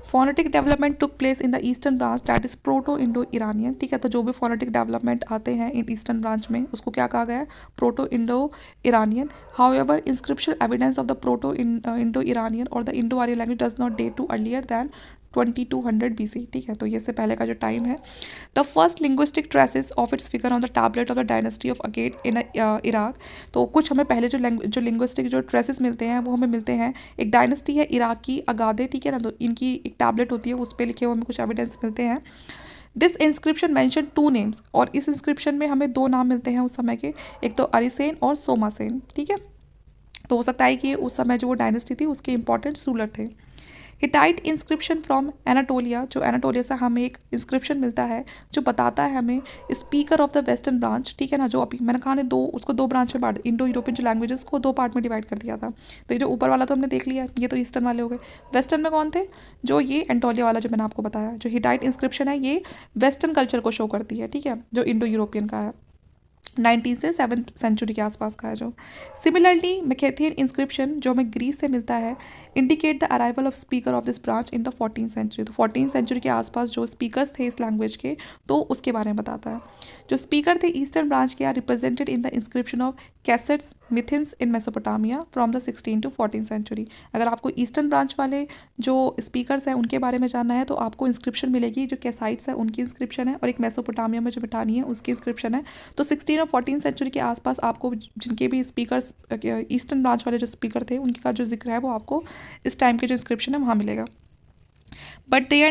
Phonetic development took place in the eastern branch that is proto Indo Iranian, ठीक है। तो जो भी फोनेटिक डेवलपमेंट आते हैं इन ईस्टर्न ब्रांच में उसको क्या कहा गया है, proto Indo Iranian. However inscription evidence of the proto Indo Iranian और the Indo Aryan language does not date to earlier than 2200 BC, ठीक है। तो ये से पहले का जो टाइम है। The first linguistic traces of its figure on the tablet of the dynasty of agate in Iraq. तो कुछ हमें पहले जो लिंग्विस्टिक जो ट्रेसेस मिलते हैं वो हमें मिलते हैं, एक डायनेस्टी है इराक की अगादे, ठीक है ना। तो इनकी एक टैबलेट होती है उस पर लिखे हुए हमें कुछ एविडेंस मिलते हैं। दिस इंस्क्रिप्शन मैंशन 2 नेम्स, और इस इंस्क्रिप्शन में हमें 2 नाम मिलते हैं उस समय के, एक तो अरिसेन और सोमासेन, ठीक है। तो हो सकता है कि उस समय जो वो डायनेस्टी थी उसके इंपॉर्टेंट रूलर थे। हिटाइट इंस्क्रिप्शन फ्रॉम एनाटोलिया, जो एनाटोलिया से हमें एक इंस्क्रिप्शन मिलता है जो बताता है हमें speaker of the western branch, ठीक है ना। जो अभी मैंने कहा ने उसको 2 ब्रांच में बांट, इंडो यूरोपियन जो लैंग्वेजेस को 2 पार्ट में डिवाइड कर दिया था। तो ये जो ऊपर वाला तो हमने देख लिया, ये तो ईस्टर्न वाले हो गए। वेस्टर्न में कौन थे, जो ये एंटोलिया वाला जो मैंने आपको बताया, जो हिटाइट इंस्क्रिप्शन है ये वेस्टर्न कल्चर को शो करती है, ठीक है, जो इंडो यूरोपियन का है, 19 से 7th सेंचुरी के आसपास का है जो। सिमिलरली मैकेथियन इंस्क्रिप्शन जो हमें ग्रीस से मिलता है indicate the arrival of speaker of this branch in the 14th century. तो 14th सेंचुरी के आसपास जो स्पीकर्स थे इस लैंग्वेज के, तो उसके बारे में बताता है। जो स्पीकर थे ईस्टर्न ब्रांच के are represented in the inscription of Kassites Mitannians in Mesopotamia from the 16th to 14th century. अगर आपको ईस्टर्न ब्रांच वाले जो स्पीकर्स हैं उनके बारे में जानना है तो आपको इंस्क्रिप्शन मिलेगी, जो कैसाइट्स है उनकी इंस्क्रिप्शन है, और एक मेसोपोटामिया में जो मिटानी है उसकी इंस्क्रिप्शन है। तो 16 और 14th सेंचुरी के आसपास आपको जिनके भी स्पीकर्स ईस्टर्न ब्रांच वाले जो स्पीकर थे उनका जो जिक्र है वो आपको इस टाइम के जो इंस्क्रिप्शन है वहाँ मिलेगा। But there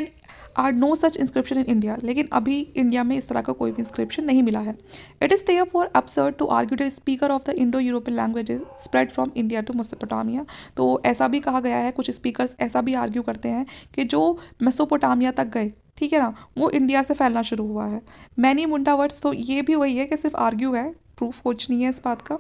are no such inscription in India, लेकिन अभी इंडिया में इस तरह का कोई भी इंस्क्रिप्शन नहीं मिला है। It is therefore absurd to argue that speaker of the Indo European languages spread from India to Mesopotamia. तो ऐसा भी कहा गया है, कुछ स्पीकर्स ऐसा भी आर्ग्यू करते हैं कि जो मेसोपोटामिया तक गए, ठीक है ना, वो इंडिया से फैलना शुरू हुआ है। मैनी मुंडा वर्ड्स, तो ये भी वही है कि सिर्फ आर्ग्यू है, प्रूफ कुछ नहीं है इस बात का।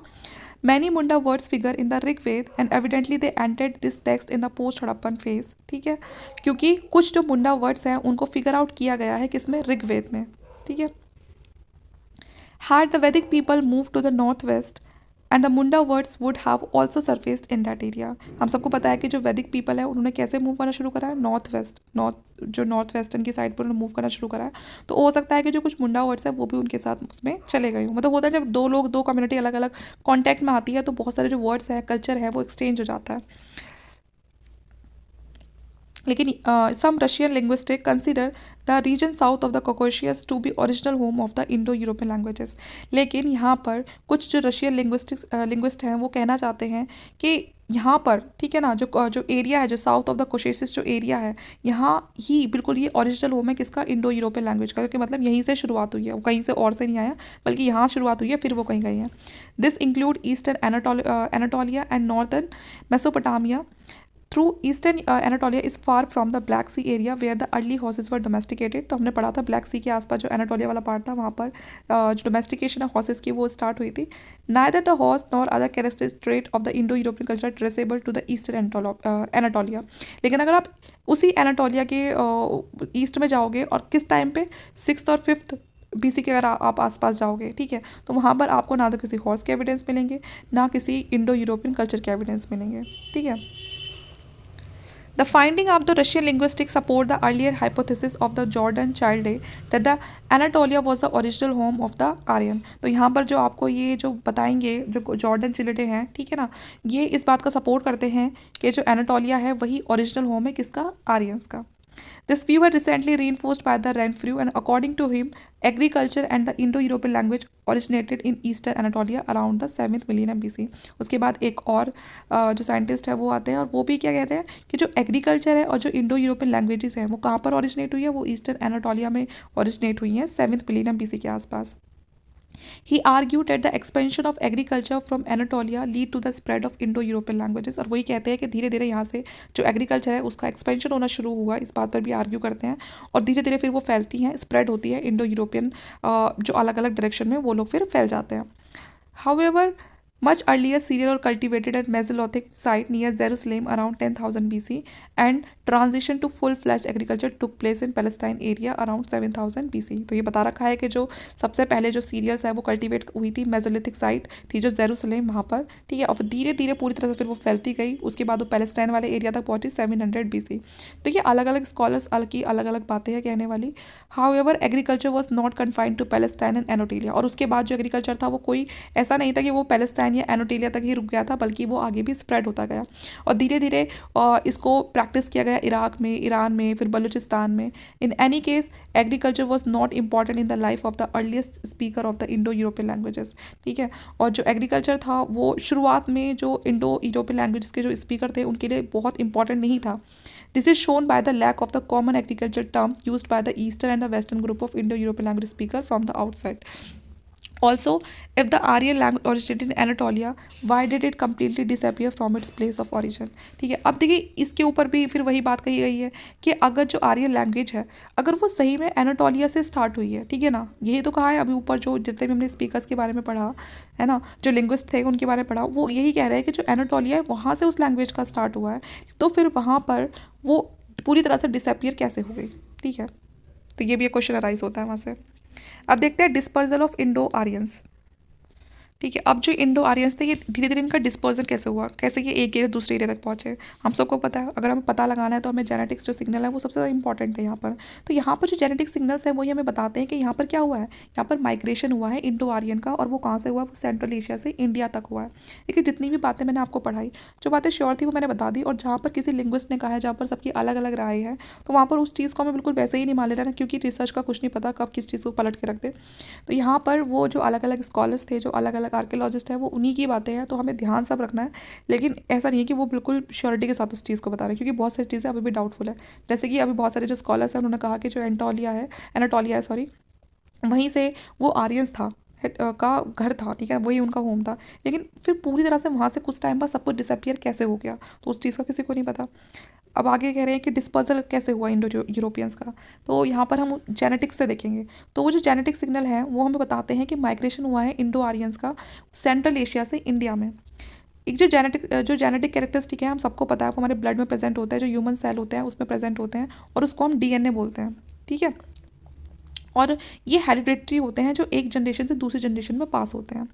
Many Munda words figure in the Rigveda and evidently they entered this text in the post Harappan phase, ठीक है, क्योंकि कुछ जो मुंडा वर्ड्स हैं उनको फिगर आउट किया गया है किसमें, ऋग्वेद में, ठीक है। Had the Vedic people moved to the northwest and the Munda words would have also surfaced in that area। हम सबको पता है कि जो वैदिक पीपल है उन्होंने कैसे मूव करना शुरू करा है, नॉर्थ वेस्ट, नॉर्थ वेस्टर्न की साइड पर उन्होंने मूव करना शुरू करा है। तो हो सकता है कि जो कुछ मुंडा वर्ड्स है वो भी उनके साथ उसमें चले गए हों। मतलब होता है जब दो लोग, दो कम्युनिटी अलग अलग कॉन्टैक्ट में आती है तो बहुत सारे जो वर्ड्स है, कल्चर है, वो एक्सचेंज हो जाता है। लेकिन some Russian linguistic consider the region south of the Caucasus to be original home of the Indo European languages. लेकिन यहाँ पर कुछ जो रशियन लिंग्विस्ट हैं वो कहना चाहते हैं कि यहाँ पर, ठीक है ना, जो एरिया है, जो साउथ ऑफ द कोशेसिस जो एरिया है, यहाँ ही बिल्कुल ये ओरिजिनल होम है किसका, इंडो यूरोपियन लैंग्वेज का, क्योंकि मतलब यहीं से शुरुआत हुई है, वो कहीं से और से नहीं आया, बल्कि यहाँ शुरुआत हुई है फिर वो कहीं गई है। This include Eastern Anatolia and Northern Mesopotamia. Through Eastern Anatolia is far from the Black Sea area where the early horses were domesticated. तो हमने पढ़ा था ब्लैक सी के आसपास जो एनाटोलिया वाला पार्ट था वहाँ पर जो डोमेस्टिकेशन है हॉर्सेज की वो स्टार्ट हुई थी। Neither the horse nor other characteristic trait of the Indo European culture traceable to the Eastern Anatolia. लेकिन अगर आप उसी एनाटोलिया के ईस्ट में जाओगे और किस टाइम पे, 6th और 5th BC के अगर आप आसपास जाओगे, ठीक है, तो वहाँ पर आपको ना तो किसी हॉर्स के एविडेंस मिलेंगे ना किसी इंडो यूरोपियन कल्चर के एविडेंस मिलेंगे, ठीक है। The finding of the Russian linguistics support the earlier hypothesis of the Jordan Childe that the Anatolia was the original home of the Aryan। तो यहाँ पर जो आपको ये जो बताएंगे जो जॉर्डन चिल्डे हैं, ठीक है ना, ये इस बात का सपोर्ट करते हैं कि जो एनाटोलिया है वही ओरिजिनल होम है किसका, आर्यंस का। This view was recently reinforced by the Renfrew, and according to him, agriculture and the Indo-European language originated in Eastern Anatolia around the 7th millennium BC। उसके बाद एक और जो साइंटिस्ट है वो आते हैं और वो भी क्या कहते हैं कि जो एग्रीकल्चर है और जो इंडो यूरोपियन लैंग्वेजेस हैं वो कहाँ पर ओरिजिनेट हुई है, वो ईस्टर्न एनाटोलिया में ओरिजिनेट हुई हैं 7th मिलेनियम BC के आसपास। He argued that the expansion of agriculture from Anatolia lead to the spread of Indo-European languages। और वही कहते हैं कि धीरे धीरे यहाँ से जो एग्रीकल्चर है उसका एक्सपेंशन होना शुरू हुआ, इस बात पर भी आर्ग्यू करते हैं, और धीरे धीरे फिर वो फैलती हैं, स्प्रेड होती है इंडो यूरोपियन जो अलग अलग डायरेक्शन में वो लोग फिर फैल जाते हैं। However, much earlier cereal or cultivated at Mesolithic site near Jerusalem around 10,000 BC and transition to full-fledged agriculture took place in Palestine area around 7,000 BC। तो ये बता रखा है कि जो सबसे पहले जो सीरियल्स है वो कल्टीवेट हुई थी मेसोलिथिक साइट थी जो जेरूसलेम वहाँ पर, ठीक है, और फिर धीरे धीरे पूरी तरह से फिर वो फैलती गई, उसके बाद वो पैलेस्टाइन वाले एरिया तक पहुँची 700 BC। तो ये अलग अलग स्कॉलर्स की अलग अलग बातें हैं कहने वाली। However agriculture was not confined to Palestine and Anatolia. और उसके बाद जो एग्रीकल्चर था वो कोई ऐसा नहीं था कि वो पैलेस्टाइन या एनोटेलिया तक ही रुक गया था, बल्कि वो आगे भी स्प्रेड होता गया और धीरे धीरे इसको प्रैक्टिस किया गया इराक में, ईरान में, फिर बलूचिस्तान में। इन any case agriculture was not important in the life of the earliest speaker of the Indo European languages, ठीक है। और जो एग्रीकल्चर था वो शुरुआत में जो इंडो यूरोपियन लैंग्वेजेस के जो स्पीकर थे उनके लिए बहुत इंपॉर्टेंट नहीं था। This is shown by the lack of the common agriculture terms used by the eastern and the western group of Indo European language speaker from the outside. Also, if the Aryan language originated in Anatolia, why did it completely disappear from its place of origin? ठीक है, अब देखिए इसके ऊपर भी फिर वही बात कही गई है कि अगर जो आर्यन लैंग्वेज है अगर वो सही में एनाटोलिया से स्टार्ट हुई है, ठीक है ना, यही तो कहा है अभी ऊपर जो जितने भी हमने स्पीकर्स के बारे में पढ़ा है ना, जो लिंग्विस्ट थे उनके बारे में पढ़ा, वो यही कह रहे हैं कि जो एनाटोलिया है वहाँ से उस लैंग्वेज का स्टार्ट हुआ है, तो फिर वहाँ पर वो पूरी तरह से डिसअपियर कैसे हो गई, ठीक है। तो ये भी एक क्वेश्चन अराइज होता है वहाँ से। अब देखते हैं डिस्पर्जल ऑफ इंडो आर्यंस, ठीक है। अब जो इंडो आर्यंस थे ये धीरे धीरे इनका डिस्पर्जन कैसे हुआ, कैसे ये एक एरिया दूसरे एरिया तक पहुँचे, हम सबको पता है। अगर हमें पता लगाना है तो हमें जेनेटिक्स जो सिग्नल है वो सबसे ज़्यादा इंपॉर्टेंट है यहाँ पर। तो यहाँ पर जो जेनेटिक सिग्नल्स है वही हमें बताते हैं कि यहाँ पर क्या हुआ है, यहाँ पर माइग्रेशन हुआ है इंडो आर्यन का, और वो कहाँ से हुआ है, वो सेंट्रल एशिया से इंडिया तक हुआ है। देखिए जितनी भी बातें मैंने आपको पढ़ाई, जो बातें श्योर थी वो मैंने बता दी, और जहाँ पर किसी लिंग्विस्ट ने कहा है, जहाँ पर सबकी अलग अलग राय है, तो वहाँ पर उस चीज़ को हमें बिल्कुल वैसे ही नहीं मान लेना, क्योंकि रिसर्च का कुछ नहीं पता कब किस चीज़ को पलट के रख दे। तो यहाँ पर वो जो अलग अलग स्कॉलर्स थे, जो अलग अलग आर्कियोलॉजिस्ट है, वो उन्हीं की बातें हैं, तो हमें ध्यान सब रखना है। लेकिन ऐसा नहीं है कि वो बिल्कुल श्योरिटी के साथ उस चीज़ को बता रहे हैं, क्योंकि बहुत सारी चीज़ें अभी भी डाउटफुल है। जैसे कि अभी बहुत सारे जो स्कॉलर्स हैं उन्होंने कहा कि जो एनाटोलिया है सॉरी, वहीं से वो आर्यंस था का घर था, ठीक है, वही उनका होम था। लेकिन फिर पूरी तरह से वहाँ से कुछ टाइम बाद सब कुछ डिसअपियर कैसे हो गया, तो उस चीज़ का किसी को नहीं पता। अब आगे कह रहे हैं कि डिस्पर्सल कैसे हुआ इंडो यूरोपियंस का, तो यहाँ पर हम जेनेटिक्स से देखेंगे। तो वो जो जेनेटिक सिग्नल है वो हमें बताते हैं कि माइग्रेशन हुआ है इंडो आर्यंस का सेंट्रल एशिया से इंडिया में। एक जो जेनेटिक कैरेक्टरिस्टिक है हम सबको पता है, वो हमारे ब्लड में प्रेजेंट होता है, जो ह्यूमन सेल होते हैं उसमें प्रेजेंट होते हैं, और उसको हम डीएनए बोलते हैं, ठीक है। और ये हेरिडिटरी होते हैं जो एक जनरेशन से दूसरी जनरेशन में पास होते हैं।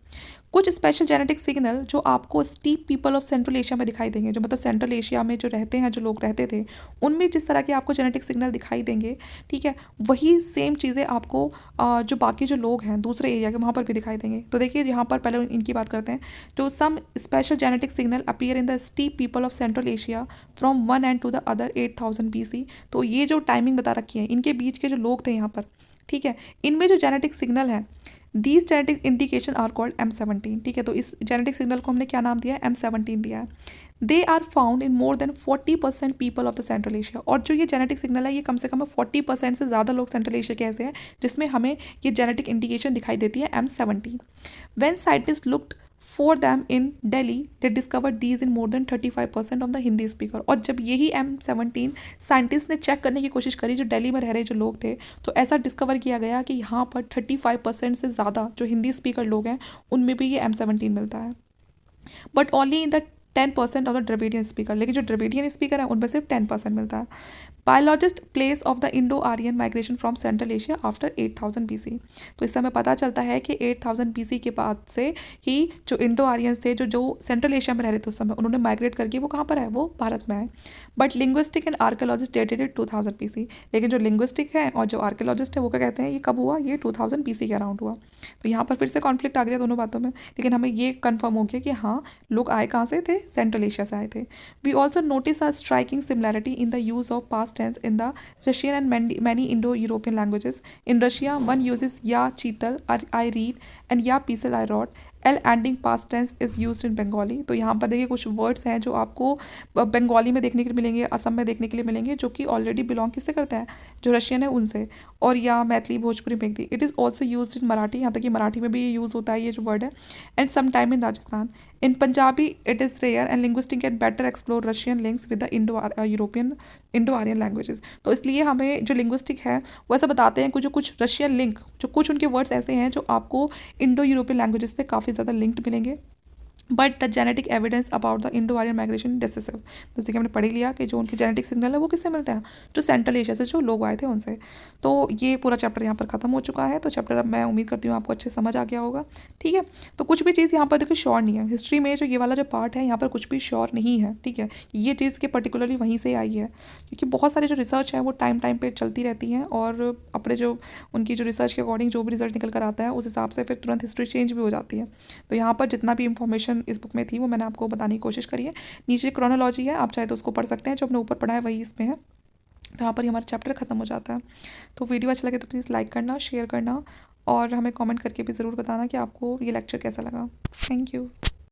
कुछ स्पेशल जेनेटिक सिग्नल जो आपको steep people of Central Asia में दिखाई देंगे, जो मतलब सेंट्रल एशिया में जो रहते हैं, जो लोग रहते थे, उनमें जिस तरह के आपको जेनेटिक सिग्नल दिखाई देंगे, ठीक है, वही सेम चीज़ें आपको जो बाकी जो लोग हैं दूसरे एरिया के वहाँ पर भी दिखाई देंगे। तो देखिए यहाँ पर पहले इनकी बात करते हैं। तो some special genetic signal appear in the steppe people of Central Asia from one and to the other 8000 BC। तो ये जो टाइमिंग बता रखी है, इनके बीच के जो लोग थे यहाँ पर, ठीक है, इनमें जो जेनेटिक सिग्नल है, these genetic indication are called M17, ठीक है। तो इस जेनेटिक सिग्नल को हमने क्या नाम दिया है, M17 दिया है। They are found in more than 40% people of the central Asia. और जो ये जेनेटिक सिग्नल है ये कम से कम 40% से ज़्यादा लोग सेंट्रल एशिया के ऐसे हैं जिसमें हमें ये जेनेटिक इंडिकेशन दिखाई देती है M17। When scientist looked for them in Delhi they discovered these in more then 35% of the Hindi speaker. और जब यही M17 साइंटिस्ट ने चेक करने की कोशिश करी जो दिल्ली में रह रहे जो लोग थे, तो ऐसा डिस्कवर किया गया कि यहाँ पर 35% से ज़्यादा जो हिंदी स्पीकर लोग हैं उनमें भी ये M17 मिलता है, but only in the 10% of the Dravidian speaker. लेकिन जो द्रविडियन स्पीकर है उनमें सिर्फ 10% मिलता है। Biologist place of the Indo Aryan migration from central Asia after 8000 BC। तो इससे हमें पता चलता है कि 8000 BC के बाद से ही जो इंडो आर्यंस थे, जो सेंट्रल एशिया में रह रहे थे उस समय, उन्होंने माइग्रेट करके वो कहाँ पर है, वो भारत में है। But linguistic and archaeologist dated 2000 BC। लेकिन जो लिंग्विस्टिक है और जो आर्कियोलॉजिस्ट है वो क्या कहते हैं, ये कब हुआ, ये 2000 BC के अराउंड हुआ। तो यहाँ पर फिर से कॉन्फ्लिक्ट आ गया दोनों बातों में, लेकिन हमें ये कन्फर्म हो गया कि हाँ, लोग आए कहाँ से थे, सेंट्रल एशिया से आए थे। We also notice a striking similarity in the use of past tense in the Russian and many Indo-European languages. In Russia, one uses ya cheetal, I read, and ya pisel I wrote. L ending past tense is used in Bengali. तो यहाँ पर देखिए कुछ वर्ड्स हैं जो आपको बंगाली में देखने के लिए मिलेंगे, असम में देखने के लिए मिलेंगे, जो कि ऑलरेडी बिलोंग किससे करते हैं, जो रशियन है उनसे। और या Maithili, Bhojpuri, Magahi. It is also use in Marathi, यहाँ तक कि मराठी में भी ये यूज़ होता है ये जो वर्ड है। And some time in Rajasthan. In Punjabi it is rare and linguistic can better explore Russian links with the Indo Aryan languages. तो इसलिए हमें जो लिंग्विस्टिक है वो ऐसा बताते हैं कि जो कुछ रशियन लिंक, जो कुछ उनके वर्ड्स ऐसे हैं जो आपको इंडो यूरोपियन लैंग्वेजेस से काफ़ी ज़्यादा लिंक्ड मिलेंगे। But the genetic evidence about the Indo Aryan migration decisive. जैसे कि हमने पढ़ लिया कि जो उनके जेनेटिक सिग्नल है वो किससे मिलते हैं, जो सेंट्रल एशिया से जो लोग आए थे उनसे। तो ये पूरा चैप्टर यहाँ पर खत्म हो चुका है। तो चैप्टर अब मैं उम्मीद करती हूँ आपको अच्छे समझ आ गया होगा, ठीक है। तो कुछ भी चीज़ यहाँ पर देखो श्योर नहीं है, हिस्ट्री में जो ये वाला जो पार्ट है यहाँ पर कुछ भी श्योर नहीं है, ठीक है। ये चीज़ के पर्टिकुलरली वहीं से आई है, क्योंकि बहुत सारी जो रिसर्च है वो टाइम पे चलती रहती हैं, और अपने जो उनकी जो रिसर्च के अकॉर्डिंग जो भी रिजल्ट निकल कर आता है उस हिसाब से फिर तुरंत हिस्ट्री चेंज भी हो जाती है। तो यहाँ पर जितना भी इंफॉर्मेशन इस बुक में थी वो मैंने आपको बताने की कोशिश करी है। नीचे क्रोनोलॉजी है, आप चाहे तो उसको पढ़ सकते हैं, जो अपने ऊपर पढ़ा है वही इसमें है। तो यहाँ पर ही हमारा चैप्टर खत्म हो जाता है। तो वीडियो अच्छा लगे तो प्लीज़ लाइक करना, शेयर करना, और हमें कमेंट करके भी ज़रूर बताना कि आपको ये लेक्चर कैसा लगा। Thank you.